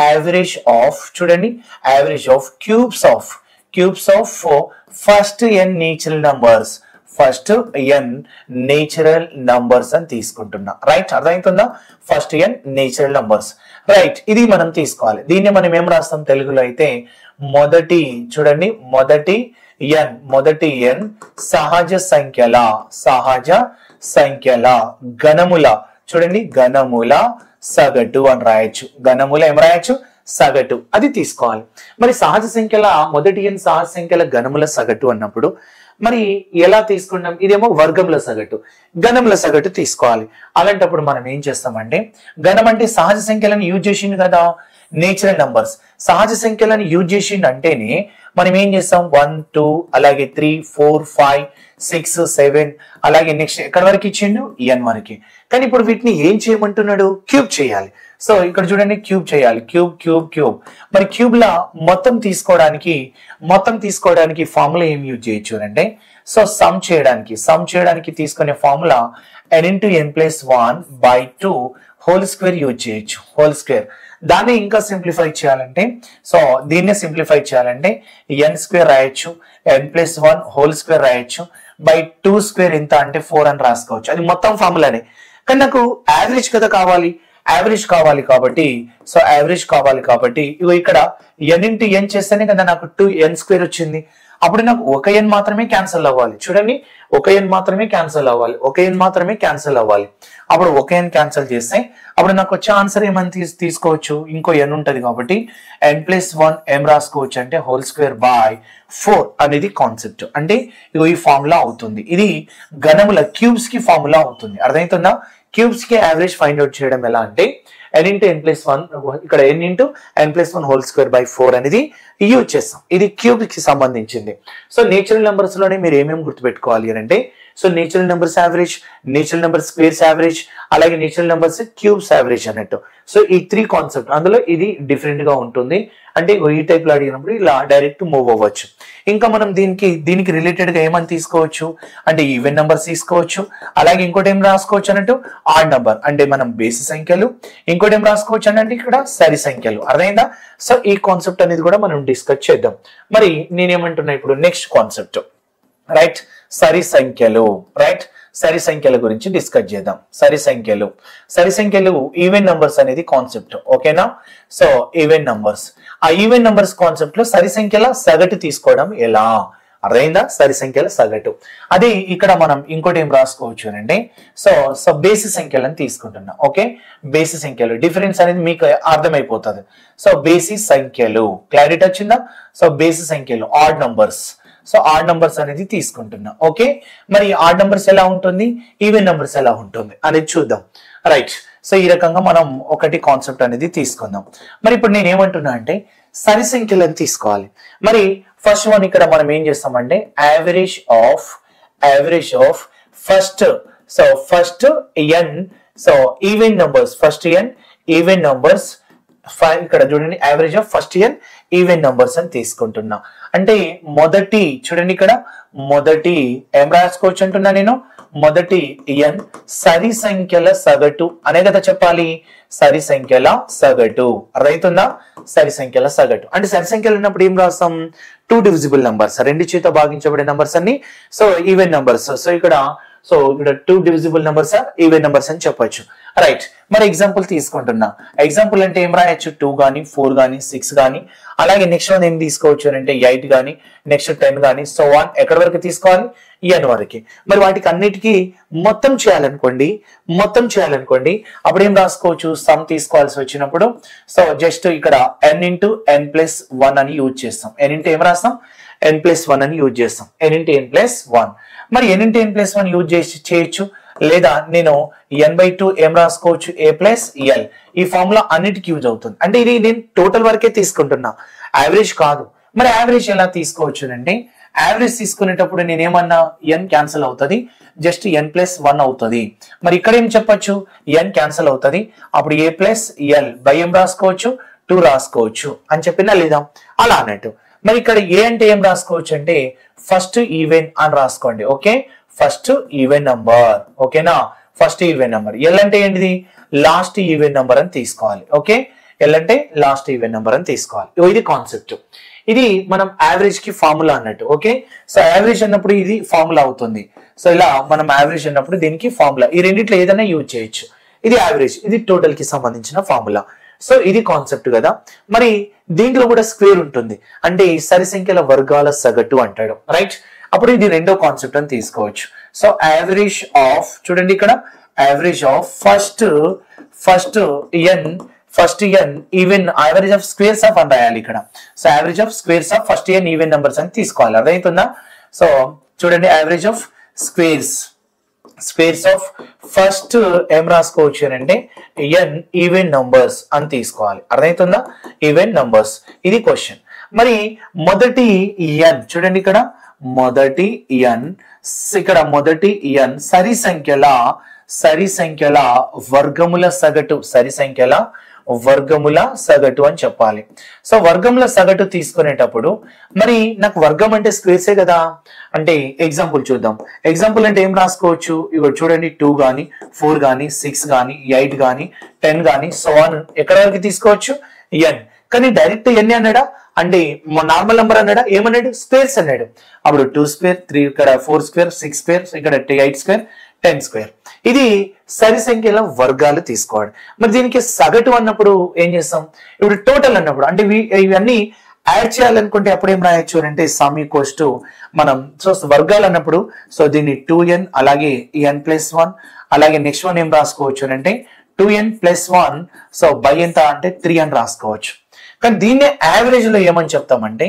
యావరేజ్ ఆఫ్ చూడండి average of cubes of first n natural numbers అని తీసుకుంటున్నా. రైట్? అర్థమవుతుందా? First n natural numbers. Right? ఇది మనం తీసుకోవాలి. దీన్ని మనం ఏం రాస్తాం తెలుగులో అయితే మొదటి n సహజ సంఖ్యల గణముల చూడండి గణముల సగటు అని రాయొచ్చు. గణముల ఏం రాయొచ్చు? సగటు. అది తీసుకోవాలి. మరి సహజ సంఖ్యల మొదటి n సహజ సంఖ్యల గణముల సగటు అన్నప్పుడు మరి ఎలా తీసుకుంటాం? ఇదేమో వర్గముల సగటు, గణముల సగటు తీసుకోవాలి. అలాంటప్పుడు మనం ఏం చేస్తామంటే గణం అంటే సహజ సంఖ్యలను యూజ్ చేసిండు కదా, నేచురల్ నంబర్స్ సహజ సంఖ్యలను యూజ్ చేసిండు అంటేనే మనం ఏం చేస్తాం 1 2 అలాగే 3 4 5 6 7 అలాగే నెక్స్ట్ ఎక్కడి వరకు ఇచ్చిండు n వరకు. కానీ ఇప్పుడు వీటిని ఏం చేయమంటున్నాడు? క్యూబ్ చేయాలి. సో ఇక్కడ చూడండి క్యూబ్ చేయాలి. క్యూబ్ మరి క్యూబ్ లా మొత్తం తీసుకోవడానికి ఫార్ములా ఏం యూజ్ చేయొచ్చు అంటే సో సమ్ చేయడానికి తీసుకునే formula n into n plus 1/2 whole square use చేయొచ్చు. Whole square. దాన్ని ఇంకా సింప్లిఫై చేయాలంటే సో దీన్ని సింప్లిఫై చేయాలంటే n స్క్వేర్ రాయొచ్చు, n plus 1 హోల్ స్క్వేర్ రాయొచ్చు, బై 2 స్క్వేర్ ఎంత అంటే 4 అని రాసుకోవచ్చు. అది మొత్తం ఫార్ములానే. కానీ నాకు యావరేజ్ కదా కావాలి. యావరేజ్ కావాలి కాబట్టి సో యావరేజ్ కావాలి కాబట్టి ఇగో ఇక్కడ n ఇంటూ n చేస్తేనే కదా నాకు 2n² వచ్చింది. అప్పుడు నాకు ఒక n మాత్రమే క్యాన్సిల్ అవ్వాలి. చూడండి, ఒక n మాత్రమే క్యాన్సిల్ అవ్వాలి, ఒక n మాత్రమే క్యాన్సిల్ అవ్వాలి. అప్పుడు ఒక n క్యాన్సిల్ చేస్తే అప్పుడు నాకు వచ్చే ఆన్సర్ ఏమని తీసుకోవచ్చు, ఇంకో n ఉంటది కాబట్టి n+1 m రాసుకోవచ్చు. అంటే whole² 4 అనేది కాన్సెప్ట్. అంటే ఇగో ఈ ఫార్ములా అవుతుంది. ఇది ఘనముల క్యూబ్స్ కి ఫార్ములా అవుతుంది. అర్థమవుతుందా? క్యూబ్స్ కి యావరేజ్ ఫైండ్ అవుట్ చేయడం ఎలా అంటే n ఇంటూ n+1 ఇక్కడ n ఇంటూ n+1 అనేది యూజ్ చేస్తాం. ఇది క్యూబ్ కి సంబంధించింది. సో నేచురల్ నెంబర్స్ లోనే మీరు ఏమేమి గుర్తుపెట్టుకోవాలి అని అంటే so natural numbers average, natural number squares average, అలాగే నేచురల్ నెంబర్స్ క్యూబ్స్ యావరేజ్ అన్నట్టు. సో ఈ 3 కాన్సెప్ట్ అందులో ఇది డిఫరెంట్ గా ఉంటుంది. అంటే ఈ టైప్ లో అడిగినప్పుడు ఇలా డైరెక్ట్ మూవ్ అవ్వచ్చు. ఇంకా మనం దీనికి రిలేటెడ్ గా ఏమని తీసుకోవచ్చు అంటే ఈవెన్ నెంబర్స్ తీసుకోవచ్చు. అలాగే ఇంకోటి ఏం రాసుకోవచ్చు అన్నట్టు ఆడ్ నెంబర్, అంటే మనం బేసి సంఖ్యలు. ఇంకోటి ఏం రాసుకోవచ్చు అంటే ఇక్కడ సరి సంఖ్యలు. అర్థమైందా? సో ఈ కాన్సెప్ట్ అనేది కూడా మనం డిస్కస్ చేద్దాం. మరి నేనేమంటున్నా ఇప్పుడు నెక్స్ట్ కాన్సెప్ట్ రైట్, సరి సంఖ్యలు. రైట్, సరి సంఖ్యల గురించి డిస్కస్ చేద్దాం. సరి సంఖ్యలు ఈవెన్ నంబర్స్ అనేది కాన్సెప్ట్. ఓకేనా? సో ఈవెన్ నంబర్స్, ఆ ఈవెన్ నంబర్స్ కాన్సెప్ట్ లో సరి సంఖ్యల సగటు తీసుకోవడం ఎలా? అర్థమైందా? సరి సంఖ్యల సగటు. అదే ఇక్కడ మనం ఇంకోటి ఏం రాసుకోవచ్చు అంటే సో బేసి సంఖ్యలను తీసుకుంటున్నాం. ఓకే, బేసి సంఖ్యలు డిఫరెన్స్ అనేది మీకు అర్థమైపోతుంది. సో బేసి సంఖ్యలు క్లారిటీ వచ్చిందా? సో బేసి సంఖ్యలు add numbers. So odd numbers అనేది తీసుకుంటున్నా. ఓకే, మరి ఆడ్ నంబర్స్ ఎలా ఉంటుంది, ఈవెన్ నంబర్స్ ఎలా ఉంటుంది అనేది చూద్దాం. రైట్, సో ఈ రకంగా మనం ఒకటి కాన్సెప్ట్ అనేది తీసుకుందాం. మరి ఇప్పుడు నేను ఏమంటున్నా అంటే సరి సంఖ్యలను తీసుకోవాలి. మరి ఫస్ట్ వన్ ఇక్కడ మనం ఏం చేస్తామంటే average of first n so even numbers, first n even numbers. ఇక్కడ చూడండి average of first n even numbers అని తీసుకుంటున్నా. అంటే మొదటి చూడండి ఇక్కడ మొదటి ఏం రాసుకోవచ్చు అంటున్నా నేను, మొదటి n సరి సంఖ్యల సగటు అనే కదా చెప్పాలి. సరి సంఖ్యల సగటు అర్థమవుతుందా? సరి సంఖ్యల సగటు అంటే సరి సంఖ్యలు ఉన్నప్పుడు ఏం రాస్తాం, 2 డివిజిబుల్ నంబర్స్, రెండు చేత భాగించబడే నంబర్స్ అన్ని సో ఈవెన్ నంబర్స్. సో ఇక్కడ 2 డివిజిబుల్ నంబర్స్ ఈవెన్ నంబర్స్ అని చెప్పొచ్చు. రైట్, మరి ఎగ్జాంపుల్ తీసుకుంటున్నా. ఎగ్జాంపుల్ అంటే ఏం రాయొచ్చు, 2 గానీ 4 గానీ 6 గానీ, అలాగే నెక్స్ట్ వన్ ఏం తీసుకోవచ్చు అంటే 8 గానీ, నెక్స్ట్ 10 గానీ, సో వన్ ఎక్కడి వరకు తీసుకోవాలి, n వరకు. మరి వాటికి అన్నిటికీ మొత్తం చేయాలనుకోండి అప్పుడు ఏం రాసుకోవచ్చు, సమ్ తీసుకోవాల్సి వచ్చినప్పుడు సో జస్ట్ ఇక్కడ n ఇంటూ n+1 అని యూజ్ చేస్తాం. n ఇంటూ ఏం రాస్తాం, n+1 అని యూజ్ చేస్తాం. n into n+1. మరి n ఇంటూ n+1 యూజ్ చేయొచ్చు, లేదా నేను n/2 ఏం రాసుకోవచ్చు, a+l. ఈ ఫార్ములా అన్నిటికీ యూజ్ అవుతుంది. అంటే ఇది నేను టోటల్ వరకే తీసుకుంటున్నా, యావరేజ్ కాదు. మరి యావరేజ్ ఎలా తీసుకోవచ్చు అంటే యావరేజ్ తీసుకునేటప్పుడు నేను ఏమన్నా n క్యాన్సిల్ అవుతుంది, జస్ట్ n+1 అవుతుంది. మరి ఇక్కడ ఏం చెప్పొచ్చు, n క్యాన్సిల్ అవుతుంది, అప్పుడు a+l బై ఏం రాసుకోవచ్చు, 2 రాసుకోవచ్చు అని చెప్పినా లేదా అలా అన్నట్టు. మరి ఇక్కడ ఏ అంటే ఏం రాసుకోవచ్చు అంటే ఫస్ట్ ఈవెన్ అని రాసుకోండి. Okay, first even number. ఓకేనా, ఫస్ట్ ఈవెన్ నంబర్. ఎల్ అంటే ఏంటిది, లాస్ట్ ఈవెన్ నంబర్ అని తీసుకోవాలి. ఓకే, ఎల్ అంటే లాస్ట్ ఈవెన్ నంబర్ అని తీసుకోవాలి. ఇది కాన్సెప్ట్. ఇది మనం యావరేజ్ కి ఫార్ములా అన్నట్టు. ఓకే, సో యావరేజ్ అన్నప్పుడు ఇది ఫార్ములా అవుతుంది. సో ఇలా మనం యావరేజ్ అన్నప్పుడు దీనికి ఫార్ములా, ఈ రెండిట్లో ఏదైనా యూజ్ చేయొచ్చు. ఇది యావరేజ్, ఇది టోటల్ కి సంబంధించిన ఫార్ములా. సో ఇది కాన్సెప్ట్ కదా. మరి దీంట్లో కూడా స్క్వేర్ ఉంటుంది, అంటే సరి సంఖ్యల వర్గాల సగటు అంటాడు. రైట్, అప్పుడు ఇది రెండో కాన్సెప్ట్ అని తీసుకోవచ్చు. సో యావరేజ్ ఆఫ్ చూడండి ఇక్కడ average of first n even average of squares of అని రాయాలి ఇక్కడ. So average of squares of first n even numbers అని తీసుకోవాలి. అర్థమవుతుందా? సో చూడండి average of squares of first ఏం రాసుకోవచ్చు అంటే n ఈవెన్ నంబర్స్ అని తీసుకోవాలి. అర్థమవుతుందా? Even numbers. ఇది క్వశ్చన్. మరి మొదటి n చూడండి ఇక్కడ మొదటి n సరి సంఖ్యల వర్గముల సగటు, సరి సంఖ్యల వర్గముల సగటు అని చెప్పాలి. సో వర్గముల సగటు తీసుకునేటప్పుడు మరి నాకు వర్గం అంటే స్క్వేర్సే కదా. అంటే ఎగ్జాంపుల్ చూద్దాం. ఎగ్జాంపుల్ అంటే ఏం రాసుకోవచ్చు, ఇగో చూడండి 2 గానీ 4 గానీ 6 గానీ 8 గానీ 10 గానీ సో ఆన్ ఎక్కడ వరకు తీసుకోవచ్చు, n. కానీ డైరెక్ట్ n అన్నాడా అంటే నార్మల్ నెంబర్ అన్నాడా, ఏమన్నాడు, స్క్వేర్స్ అన్నాడు. అప్పుడు 2 స్క్వేర్ 3, ఇక్కడ 4 స్క్వేర్ 6 స్క్వేర్, ఇక్కడ 8 స్క్వేర్ 10 స్క్వేర్. ఇది సరి సంఖ్యల వర్గాలు తీసుకోవాలి. మరి దీనికి సగటు అన్నప్పుడు ఏం చేస్తాం? ఇప్పుడు టోటల్ అన్నప్పుడు అంటే ఇవన్నీ యాడ్ చేయాలనుకుంటే అప్పుడు ఏం రాయొచ్చు అంటే సమ్ ఈక్వల్స్ టు మనం వర్గాలు అన్నప్పుడు దీన్ని 2n అలాగే n+1 అలాగే నెక్స్ట్ వన్ ఏం రాసుకోవచ్చు అంటే 2n + 1 బై ఎంత అంటే 3 అని రాసుకోవచ్చు. కానీ దీన్నే యావరేజ్ లో ఏమని చెప్తామంటే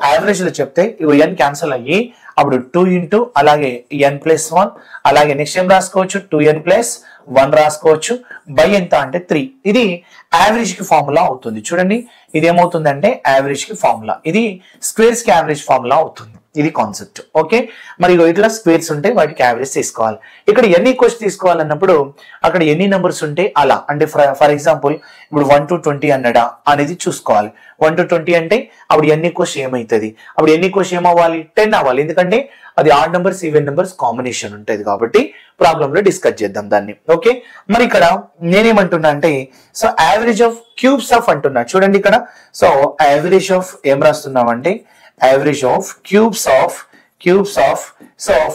యావరేజ్ లో చెప్తే ఇవి n క్యాన్సిల్ అయ్యి అప్పుడు 2 ఇంటూ అలాగే n+1 అలాగే నెక్స్ట్ ఏం రాసుకోవచ్చు 2n+1 రాసుకోవచ్చు బై ఎంత అంటే 3. ఇది యావరేజ్ కి ఫార్ములా అవుతుంది. చూడండి ఇది ఏమవుతుందంటే యావరేజ్ కి ఫార్ములా, ఇది స్క్వేర్స్ కి యావరేజ్ ఫార్ములా అవుతుంది. ఇది కాన్సెప్ట్. ఓకే, మరి ఇట్లా స్క్వేర్స్ ఉంటే వాటికి యావరేజ్ తీసుకోవాలి. ఇక్కడ ఎన్ని క్వశ్చన్ తీసుకోవాలన్నప్పుడు అక్కడ ఎన్ని నెంబర్స్ ఉంటే అలా అంటే ఫర్ ఎగ్జాంపుల్ ఇప్పుడు 1 to 20 అన్నడా అనేది చూసుకోవాలి. 1 to 20 అంటే అప్పుడు ఎన్ని క్వశ్చన్ ఏమవుతుంది? అప్పుడు ఎన్ని క్వశ్చన్ ఏమవ్వాలి? 10 అవ్వాలి. ఎందుకంటే అది odd numbers even numbers combination ఉంటుంది కాబట్టి ప్రాబ్లమ్ లో డిస్కస్ చేద్దాం దాన్ని. ఓకే, మరి ఇక్కడ నేనేమంటున్నా అంటే యావరేజ్ ఆఫ్ క్యూబ్స్ ఆఫ్ అంటున్నా. చూడండి ఇక్కడ యావరేజ్ ఆఫ్ ఏం రాస్తున్నామంటే average of cubes of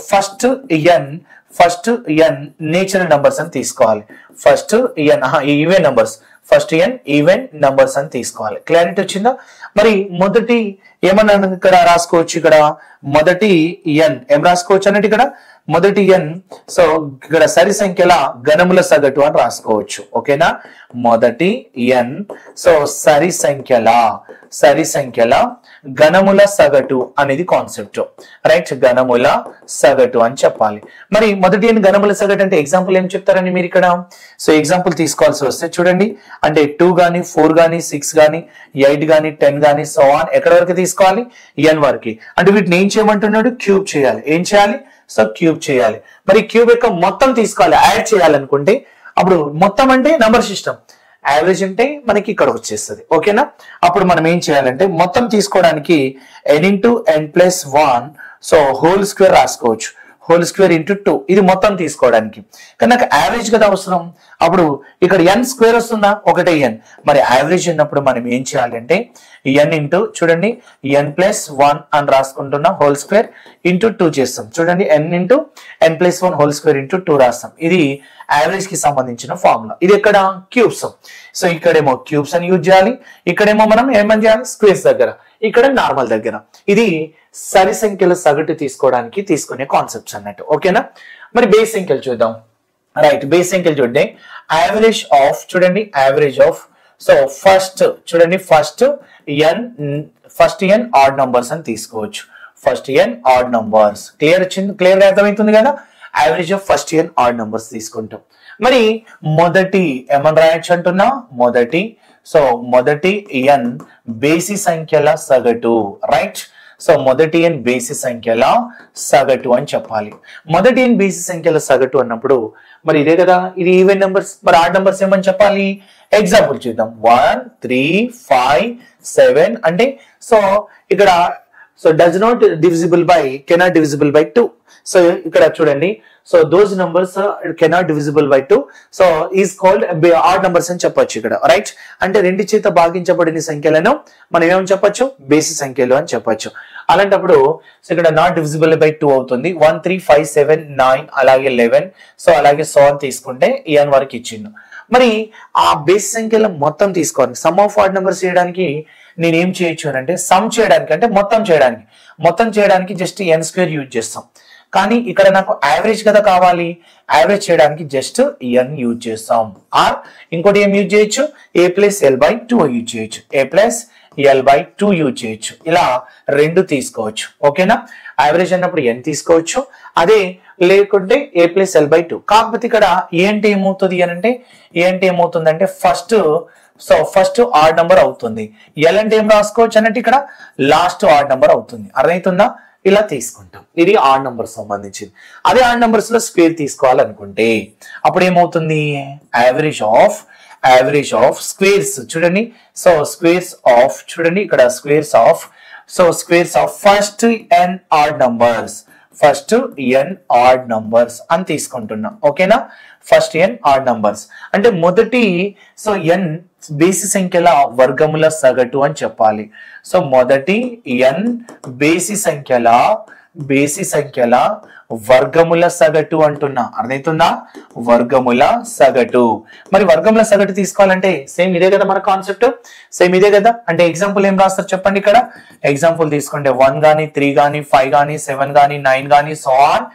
first n natural numbers అని తీసుకోవాలి. First n even numbers, first n even numbers అని తీసుకోవాలి. క్లారిటీ వచ్చిందా? మరి మొదటి ఏమన్నా ఇక్కడ రాసుకోవచ్చు, ఇక్కడ మొదటి n ఏం రాసుకోవచ్చు అన్నట్టు ఇక్కడ మొదటి n ఇక్కడ సరి సంఖ్యల గణముల సగటు అని రాసుకోవచ్చు. ఓకేనా, మొదటి n సరి సంఖ్యల గణముల సగటు అనేది కాన్సెప్ట్, రైట్? గణముల సగటు అని చెప్పాలి. మరి మొదటి n గణముల సగటు అంటే ఎగ్జాంపుల్ ఏం చెప్తారని మీరు ఇక్కడ ఎగ్జాంపుల్ తీసుకోవాల్సి వస్తే చూడండి, అంటే 2 గానీ 4 గానీ 6 గానీ 8 గానీ 10 గానీ ఎక్కడ వరకు తీసుకోవాలి? n వరకు. అంటే వీటిని ఏం చేయమంటున్నాడు? క్యూబ్ చేయాలి. ఏం చేయాలి? క్యూబ్ చేయాలి. మరి క్యూబ్ యొక్క మొత్తం తీసుకోవాలి, యాడ్ చేయాలనుకుంటే అప్పుడు మొత్తం అంటే నంబర్ సిస్టమ్, యావరేజ్ అంటే మనకి ఇక్కడ వచ్చేస్తుంది. ఓకేనా, అప్పుడు మనం ఏం చేయాలంటే మొత్తం తీసుకోవడానికి n into n+1 whole square రాసుకోవచ్చు. హోల్ స్క్వేర్ ఇంటూ 2 ఇది మొత్తం తీసుకోవడానికి. కానీ నాకు యావరేజ్ కదా అవసరం. అప్పుడు ఇక్కడ n స్క్వేర్ వస్తుందా? ఒకటే n. మరి యావరేజ్ ఉన్నప్పుడు మనం ఏం చేయాలంటే n ఇంటూ చూడండి n+1 అని రాసుకుంటున్నా హోల్ స్క్వేర్ ఇంటూ 2 చేస్తాం. చూడండి n into n+1 whole square into 2 రాస్తాం. ఇది యావరేజ్ కి సంబంధించిన ఫార్ములా. ఇది ఎక్కడ? క్యూబ్స్. ఇక్కడేమో క్యూబ్స్ అని యూజ్ చేయాలి, ఇక్కడేమో మనం ఏమని చేయాలి? స్క్వేర్స్ దగ్గర, ఇక్కడ నార్మల్ దగ్గర. ఇది సరి సంఖ్యల సగటు తీసుకోవడానికి తీసుకునే కాన్సెప్ట్స్ అన్నట్టు. ఓకేనా, మరి బేస్ సంఖ్యలు చూద్దాం. రైట్, బేస్ సంఖ్యలు చూడండి. యావరేజ్ ఆఫ్ చూడండి, యావరేజ్ ఆఫ్ ఫస్ట్ చూడండి ఫస్ట్ n ఆడ్ నంబర్స్ అని తీసుకోవచ్చు. First n odd numbers clear వచ్చింది, క్లియర్ గా అర్థమవుతుంది కదా. Average of first n odd numbers తీసుకుంటాం. మరి మొదటి ఏమని రాయొచ్చు అంటున్నా? మొదటి n బేసి సంఖ్యల సగటు, రైట్? మొదటి n బేసి సంఖ్యల సగటు అని చెప్పాలి. మొదటి n బేసి సంఖ్యల సగటు అన్నప్పుడు మరి ఇదే కదా, ఇది ఈవెన్ నెంబర్స్. మరి ఆడ్ నెంబర్స్ ఏమని చెప్పాలి? ఎగ్జాంపుల్ చూద్దాం. 1 3 5 7 అంటే ఇక్కడ does not divisible by cannot divisible by 2. ఇక్కడ చూడండి, those numbers cannot divisible by 2 is called add numbers అని చెప్పొచ్చు ఇక్కడ, రైట్? అంటే 2 చేత భాగించబడిన సంఖ్యలను మనం ఏమని చెప్పొచ్చు? బేసి సంఖ్యలు అని చెప్పొచ్చు. అలాంటప్పుడు ఇక్కడ నాట్ డివిజిబుల్ బై 2 అవుతుంది. 1 3 5 7 9 అలాగే 11 అలాగే తీసుకుంటే n వరకు ఇచ్చిండు. మరి ఆ బేసి సంఖ్యల మొత్తం తీసుకోవాలి. సమ్ ఆఫ్ ఆడ్ నెంబర్స్ చేయడానికి నేను ఏం చేయొచ్చు అంటే సమ్ చేయడానికి అంటే మొత్తం చేయడానికి జస్ట్ n² యూజ్ చేస్తాం. కానీ ఇక్కడ నాకు యావరేజ్ కదా కావాలి, యావరేజ్ చేయడానికి జస్ట్ n యూజ్ చేస్తాం. ఆర్ ఇంకోటి ఏం యూజ్ చేయొచ్చు? a+l/2 యూజ్ చేయొచ్చు, a+l/2 యూజ్ చేయొచ్చు. ఇలా రెండు తీసుకోవచ్చు. ఓకేనా, యావరేజ్ అన్నప్పుడు n తీసుకోవచ్చు, అదే లేకుంటే a+l/2. కాకపోతే ఇక్కడ ఏ అంటే ఏమవుతుంది అని అంటే ఏమవుతుందంటే ఫస్ట్ ఆడ్ నంబర్ అవుతుంది. ఎల్ అంటే ఏం రాసుకోవచ్చు అన్నట్టు ఇక్కడ లాస్ట్ ఆడ్ నంబర్ అవుతుంది. అర్థమవుతుందా? ఇలా తీసుకుంటాం. ఇది ఆడ్ నంబర్ సంబంధించింది. అదే ఆడ్ నంబర్స్ లో స్క్వేర్ తీసుకోవాలనుకుంటే అప్పుడు ఏమవుతుంది? యావరేజ్ ఆఫ్ స్క్వేర్స్ చూడండి. స్క్వేర్స్ ఆఫ్ చూడండి ఇక్కడ squares of first n odd numbers అని తీసుకుంటున్నాం. ఓకేనా, ఫస్ట్ n ఆడ్ నంబర్స్ అంటే మొదటి n బేసి సంఖ్యల వర్గముల సగటు అని చెప్పాలి. మొదటి n బేసి సంఖ్యల బేసి సంఖ్యల వర్గముల సగటు అంటున్నా. అర్థమవుతుందా? వర్గముల సగటు. మరి వర్గముల సగటు తీసుకోవాలంటే సేమ్ ఇదే కదా మన కాన్సెప్ట్, సేమ్ ఇదే కదా. అంటే ఎగ్జాంపుల్ ఏం రాస్తారు చెప్పండి. ఇక్కడ ఎగ్జాంపుల్ తీసుకుంటే 1 గానీ 3 గానీ 5 గానీ 7 గానీ 9 గానీ సో ఆన్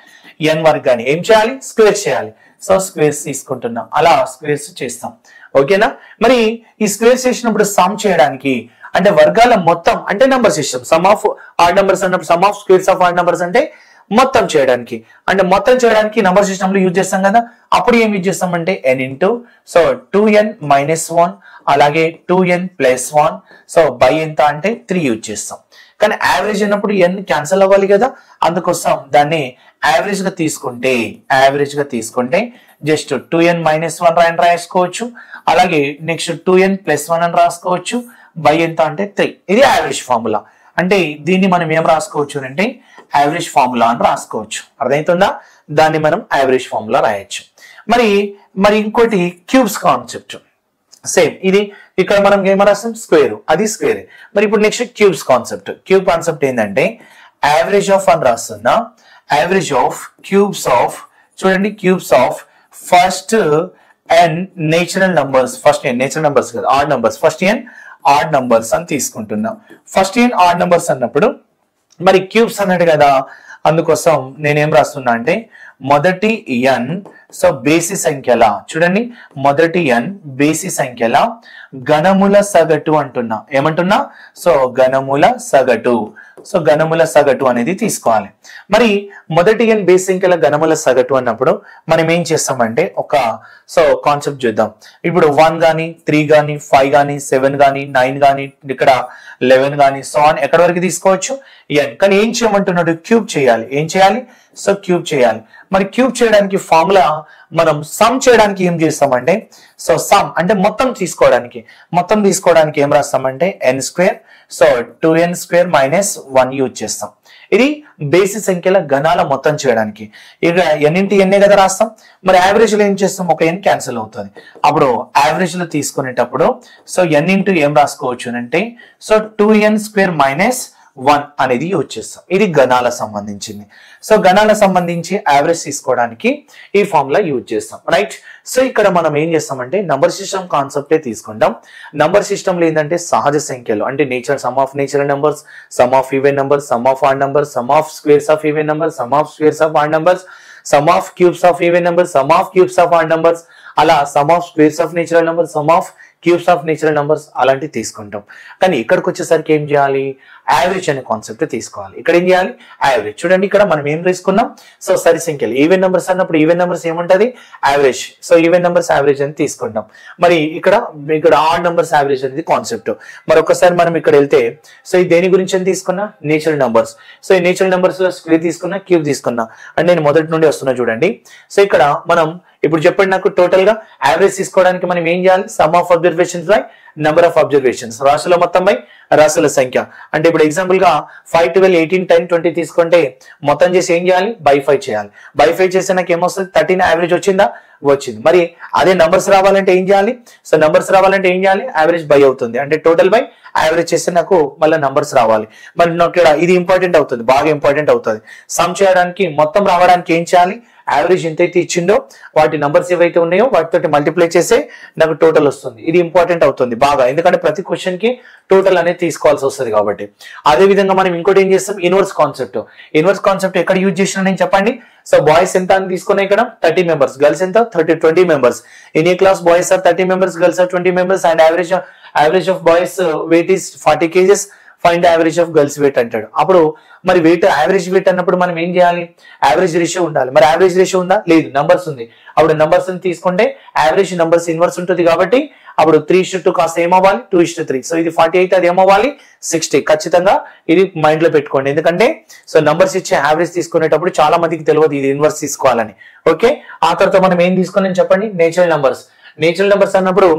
n వరకు గానీ ఏం చేయాలి? స్క్వేర్ చేయాలి. సో స్క్వేర్స్ తీసుకుంటున్నాం, అలా స్క్వేర్స్ చేస్తాం. ఓకేనా? మరి ఈ స్క్వేర్స్ చేసినప్పుడు సమ్ చేయడానికి అంటే వర్గాల మొత్తం అంటే number system, sum of odd numbers అన్నప్పుడు sum of squares of odd numbers అంటే మొత్తం చేయడానికి, అంటే మొత్తం చేయడానికి నంబర్ సిస్టమ్ లో యూజ్ చేస్తాం కదా. అప్పుడు ఏం యూజ్ చేస్తాం అంటే n into so 2n minus 1 అలాగే 2n ప్లస్ 1 సో బై ఎంత అంటే 3 యూజ్ చేస్తాం. కానీ యావరేజ్ అన్నప్పుడు n క్యాన్సిల్ అవ్వాలి కదా, అందుకోసం దాన్ని యావరేజ్ గా తీసుకుంటే జస్ట్ 2n మైనస్ 1 అని రాసుకోవచ్చు. అలాగే నెక్స్ట్ 2n ప్లస్ 1 అని రాసుకోవచ్చు. బై ఎంత అంటే 3. ఇది యావరేజ్ ఫార్ములా. అంటే దీన్ని మనం ఏం రాసుకోవచ్చు అంటే యావరేజ్ ఫార్ములా అని రాసుకోవచ్చు. అర్థమవుతుందా? దాన్ని మనం యావరేజ్ ఫార్ములా రాయొచ్చు. మరి ఇంకోటి క్యూబ్స్ కాన్సెప్ట్ సేమ్. ఇది ఇక్కడ మనం ఏం రాస్తాం? స్క్వేర్, అది స్క్వేర్. మరి ఇప్పుడు next cubes concept. Cube concept ఏంటంటే యావరేజ్ ఆఫ్ అని రాస్తున్నా. యావరేజ్ ఆఫ్ క్యూబ్స్ ఆఫ్, చూడండి, cubes of first n natural numbers, first n natural numbers కదా, odd numbers, first n odd numbers అని తీసుకుంటున్నాం. ఫస్ట్ n ఆడ్ నంబర్స్ అన్నప్పుడు మరి cubes అన్నాడు కదా, అందుకోసం నేనేం రాస్తున్నా అంటే మొదటి n సో బేసి సంఖ్యల, చూడండి, మొదటి n బేసి సంఖ్యల గణముల సగటు అంటున్నా. ఏమంటున్నా? సో గణముల సగటు. సో గణముల సగటు అనేది తీసుకోవాలి. మరి మొదటి n బేసి సంఖ్యల గణముల సగటు అన్నప్పుడు మనం ఏం చేస్తామంటే ఒక సో కాన్సెప్ట్ చూద్దాం. ఇప్పుడు 1 గానీ 3 గానీ 5 గానీ 7 గానీ 9 గానీ ఇక్కడ 11 గానీ సో ఆన్ ఎక్కడి వరకు తీసుకోవచ్చు n. కానీ ఏం చేయమంటున్నాడు? క్యూబ్ చేయాలి. ఏం చేయాలి? సో క్యూబ్ చేయాలి. మరి క్యూబ్ చేయడానికి ఫార్ములా మనం సమ్ చేయడానికి ఏం చేస్తామంటే సో సమ్ అంటే మొత్తం తీసుకోవడానికి ఏం రాస్తామంటే n square so 2n square minus 1 use చేస్తాం. ఇది బేసి సంఖ్యల గణాల మొత్తం చేయడానికి. ఇక n ఇంటి n కదా రాస్తాం. మరి యావరేజ్ లో ఏం చేస్తాం? ఒక n క్యాన్సిల్ అవుతుంది. అప్పుడు యావరేజ్ లో తీసుకునేటప్పుడు సో n ఇంటూ ఏం రాసుకోవచ్చు అంటే సో 2n స్క్వేర్ మైనస్ 1 అనేది యూజ్ చేస్తాం. ఇది గణాల సంబంధించింది. సో గణాల సంబంధించి యావరేజ్ తీసుకోవడానికి ఈ ఫార్ములా యూజ్ చేస్తాం, రైట్. సో ఇక్కడ మనం ఏం చేస్తామంటే నంబర్ సిస్టమ్ కాన్సెప్టే తీసుకుంటాం. నంబర్ సిస్టమ్ లో ఏంటంటే సహజ సంఖ్యలు అంటే sum of natural numbers, sum of even numbers, sum of odd numbers, sum of squares of even numbers, sum of squares of odd numbers, sum of cubes of even numbers, sum of cubes of odd numbers, అలా sum of squares of natural numbers, sum of cubes of natural numbers అలాంటివి తీసుకుంటాం. కానీ ఇక్కడికి వచ్చేసరికి ఏం చేయాలి? Average అనే concept తీసుకోవాలి. ఇక్కడ ఏం చేయాలి? యావరేజ్. చూడండి, ఇక్కడ మనం ఏం తీసుకున్నాం? సో సరి సంఖ్యలు ఈవెన్ నెంబర్స్ అన్నప్పుడు ఈవెన్ నెంబర్స్ ఏముంటది? Average. So even numbers average అని తీసుకుంటాం. మరి ఇక్కడ ఆడ్ నెంబర్స్ యావరేజ్ అనేది కాన్సెప్ట్. మరి ఒకసారి మనం ఇక్కడ వెళ్తే సో ఈ దేని గురించి అని తీసుకున్నా? Natural numbers. సో ఈ నేచురల్ నెంబర్స్ లో స్క్వేర్ తీసుకున్నా, క్యూబ్ తీసుకున్నా. అంటే నేను మొదటి నుండి వస్తున్నా చూడండి. సో ఇక్కడ మనం ఇప్పుడు చెప్పండి నాకు టోటల్ గా యావరేజ్ తీసుకోవడానికి మనం ఏం చేయాలి? Some of observations by number of observations, రాశుల మొత్తం బై రాశుల సంఖ్య. అంటే ఇప్పుడు ఎగ్జాంపుల్ గా 5, 12, 18, 10, 20 తీసుకుంటే మొత్తం చేసి ఏం చేయాలి? బై 5 చేయాలి. బై 5 చేస్తే నాకు ఏమొస్తుంది? 13 యావరేజ్ వచ్చిందా? వచ్చింది. మరి అదే నంబర్స్ రావాలంటే ఏం చేయాలి? సో నంబర్స్ రావాలంటే ఏం చేయాలి? యావరేజ్ బై అవుతుంది. అంటే టోటల్ బై యావరేజ్ చేస్తే నాకు మళ్ళీ నంబర్స్ రావాలి. మరి నాకు ఇక్కడ ఇది ఇంపార్టెంట్ అవుతుంది, బాగా ఇంపార్టెంట్ అవుతుంది. సమ్ చేయడానికి మొత్తం రావడానికి ఏం చేయాలి? యావరేజ్ ఎంతైతే ఇచ్చిందో వాటి నంబర్స్ ఏవైతే ఉన్నాయో వాటితో మల్టిప్లై చేస్తే నాకు టోటల్ వస్తుంది. ఇది ఇంపార్టెంట్ అవుతుంది బాగా, ఎందుకంటే ప్రతి క్వశ్చన్ కి టోటల్ అనేది తీసుకోవాల్సి వస్తుంది కాబట్టి. అదే విధంగా మనం ఇంకోటి ఏం చేస్తాం? Inverse concept. ఇన్వర్స్ కాన్సెప్ట్ ఎక్కడ యూజ్ చేసినా నేను చెప్పండి. సో బాయ్స్ ఎంత అని తీసుకున్నా ఇక్కడ 30 మెంబర్స్, గర్ల్స్ ఎంత 20 members. In a class boys are 30 members, girls are 20 members and average of boys weight is 40 kgs. Find average of girls weight అంటాడు. అప్పుడు మరి వెయిట్ యావరేజ్ వెయిట్ అన్నప్పుడు మనం ఏం చేయాలి? యావరేజ్ రేషియో ఉండాలి. మరి యావరేజ్ రేషియో ఉందా? లేదు, నంబర్స్ ఉంది. అప్పుడు నంబర్స్ తీసుకుంటే యావరేజ్ నంబర్స్ ఇన్వర్స్ ఉంటుంది కాబట్టి అప్పుడు 3:2 కాస్త ఏమవ్వాలి? 2:3. సో ఇది 40 అయితే అది ఏమవ్వాలి? 60. ఖచ్చితంగా ఇది మైండ్ లో పెట్టుకోండి. ఎందుకంటే సో నంబర్స్ ఇచ్చే యావరేజ్ తీసుకునేటప్పుడు చాలా మందికి తెలియదు ఇది ఇన్వర్స్ తీసుకోవాలని. ఓకే, ఆ తర్వాత మనం ఏం తీసుకున్నాం చెప్పండి? Natural numbers. నేచురల్ నెంబర్స్ అన్నప్పుడు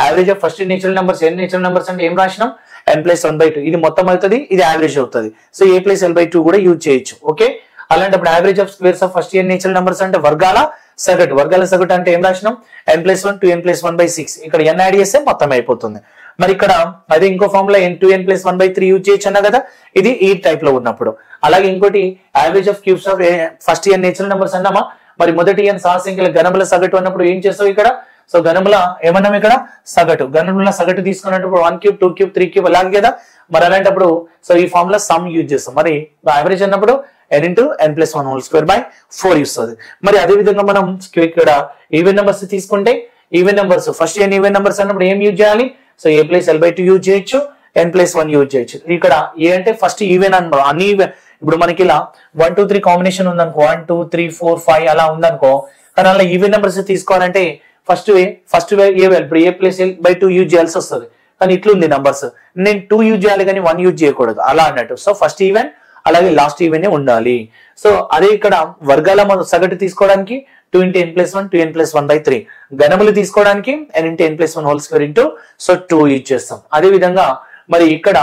average of first natural numbers, n natural numbers అంటే ఏం రాసినాం? n+1/2. ఇది మొత్తం అవుతుంది, ఇది యావరేజ్ అవుతుంది. సో a+l/2 కూడా యూజ్ చేయొచ్చు. ఓకే, అలాంటప్పుడు average of squares of first n natural numbers అంటే వర్గాల సగటు. వర్గాల సగటు అంటే ఏం రాసినాం? n+1 2n+1/6. ఇక్కడ n యాడ్ చేస్తే మొత్తం అయిపోతుంది. మరి ఇక్కడ అదే ఇంకో ఫార్ములా n2n + 1/3 యూజ్ చేయొచ్చు అన్నా కదా, ఇది ఈ టైప్ లో ఉన్నప్పుడు. అలాగే ఇంకోటి average of cubes of first n natural numbers అన్నామా, మరి మొదటి n సహసంఖ్యల గణముల సగటు అన్నప్పుడు ఏం చేస్తావు ఇక్కడ, సో గణముల ఏమన్నాం ఇక్కడ సగటు, గణముల సగటు తీసుకున్నప్పుడు 1 క్యూబ్ 2 క్యూబ్ 3 క్యూబ్ అలాగే కదా. మరి అలాంటప్పుడు సో ఈ ఫార్ములా సమ్ యూజ్ చేస్తాం. మరి యావరేజ్ అన్నప్పుడు n × n + 1/4 ఇస్తుంది. మరి అదే విధంగా మనం ఇక్కడ ఈవెన్ నెంబర్స్ తీసుకుంటే even numbers first n even numbers అన్నప్పుడు ఏం యూజ్ చేయాలి, సో a + l/2 యూజ్ చేయొచ్చు, n + 1 యూజ్ చేయొచ్చు. ఇక్కడ ఏ అంటే ఫస్ట్ ఈవెన్ అన్నమాట, అన్ని ఈవెన్. ఇప్పుడు మనకి ఇలా 1 2 3 కాంబినేషన్ ఉందనుకో, 1 2 3 4 5 అలా ఉందనుకో, కానీ అలా ఈవెన్ నెంబర్స్ తీసుకోవాలంటే ఫస్ట్ ఏ ఇప్పుడు a + l/2 యూజ్ చేయాల్సి వస్తుంది. కానీ ఇట్లుంది నెంబర్స్, నేను 2 యూజ్ చేయాలి కానీ 1 యూజ్ చేయకూడదు అలా అన్నట్టు. సో ఫస్ట్ ఈవెన్ అలాగే లాస్ట్ ఈవెన్ ఉండాలి. సో అదే ఇక్కడ వర్గాల సగటు తీసుకోవడానికి 2 × n + 1 2n + 1/3, గణములు తీసుకోవడానికి n × n + 1/2 సో 2 యూజ్ చేస్తాం. అదే విధంగా మరి ఇక్కడ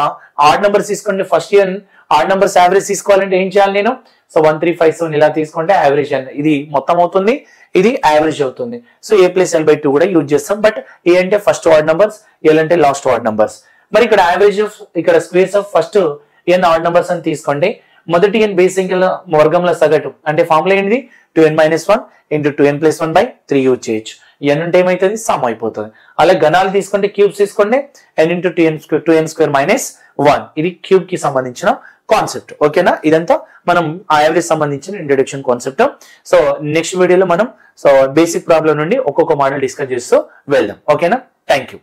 ఆడ్ నెంబర్స్ తీసుకుంటే first n odd numbers average తీసుకోవాలంటే ఏం చేయాలి నేను, సో 1 3 5 7 ఇలా తీసుకుంటే యావరేజ్ ఇది మొత్తం అవుతుంది, ఇది యావరేజ్ అవుతుంది. సో a + l/2 కూడా యూజ్ చేస్తాం. బట్ ఏ అంటే ఫస్ట్ ఆడ్ నెంబర్స్, l అంటే లాస్ట్ ఆడ్ నెంబర్స్. మరి ఇక్కడ యావరేజ్ ఆఫ్ ఇక్కడ squares of first n odd numbers అని తీసుకోండి, మొదటి n బేస్ సంఖ్యల వర్గంల సగటు అంటే ఫార్ములా ఏంటిది 2n - 1 × 2n + 1/3 యూజ్ చేయొచ్చు. n ఉంటే ఏమైతుంది సమ్ అయిపోతుంది. అలాగే గణాలు తీసుకుంటే క్యూబ్స్ తీసుకోండి, n × 2n² - 1 ఇది క్యూబ్ కి సంబంధించిన కాన్సెప్ట్. ఓకేనా, ఇదంతా మనం ఆ యావరేజ్ సంబంధించిన ఇంట్రొడక్షన్ కాన్సెప్ట్. సో నెక్స్ట్ వీడియోలో మనం సో బేసిక్ ప్రాబ్లం నుండి ఒక్కొక్క మోడల్ డిస్కస్ చేస్తూ వెళ్దాం. ఓకేనా, థ్యాంక్ యూ.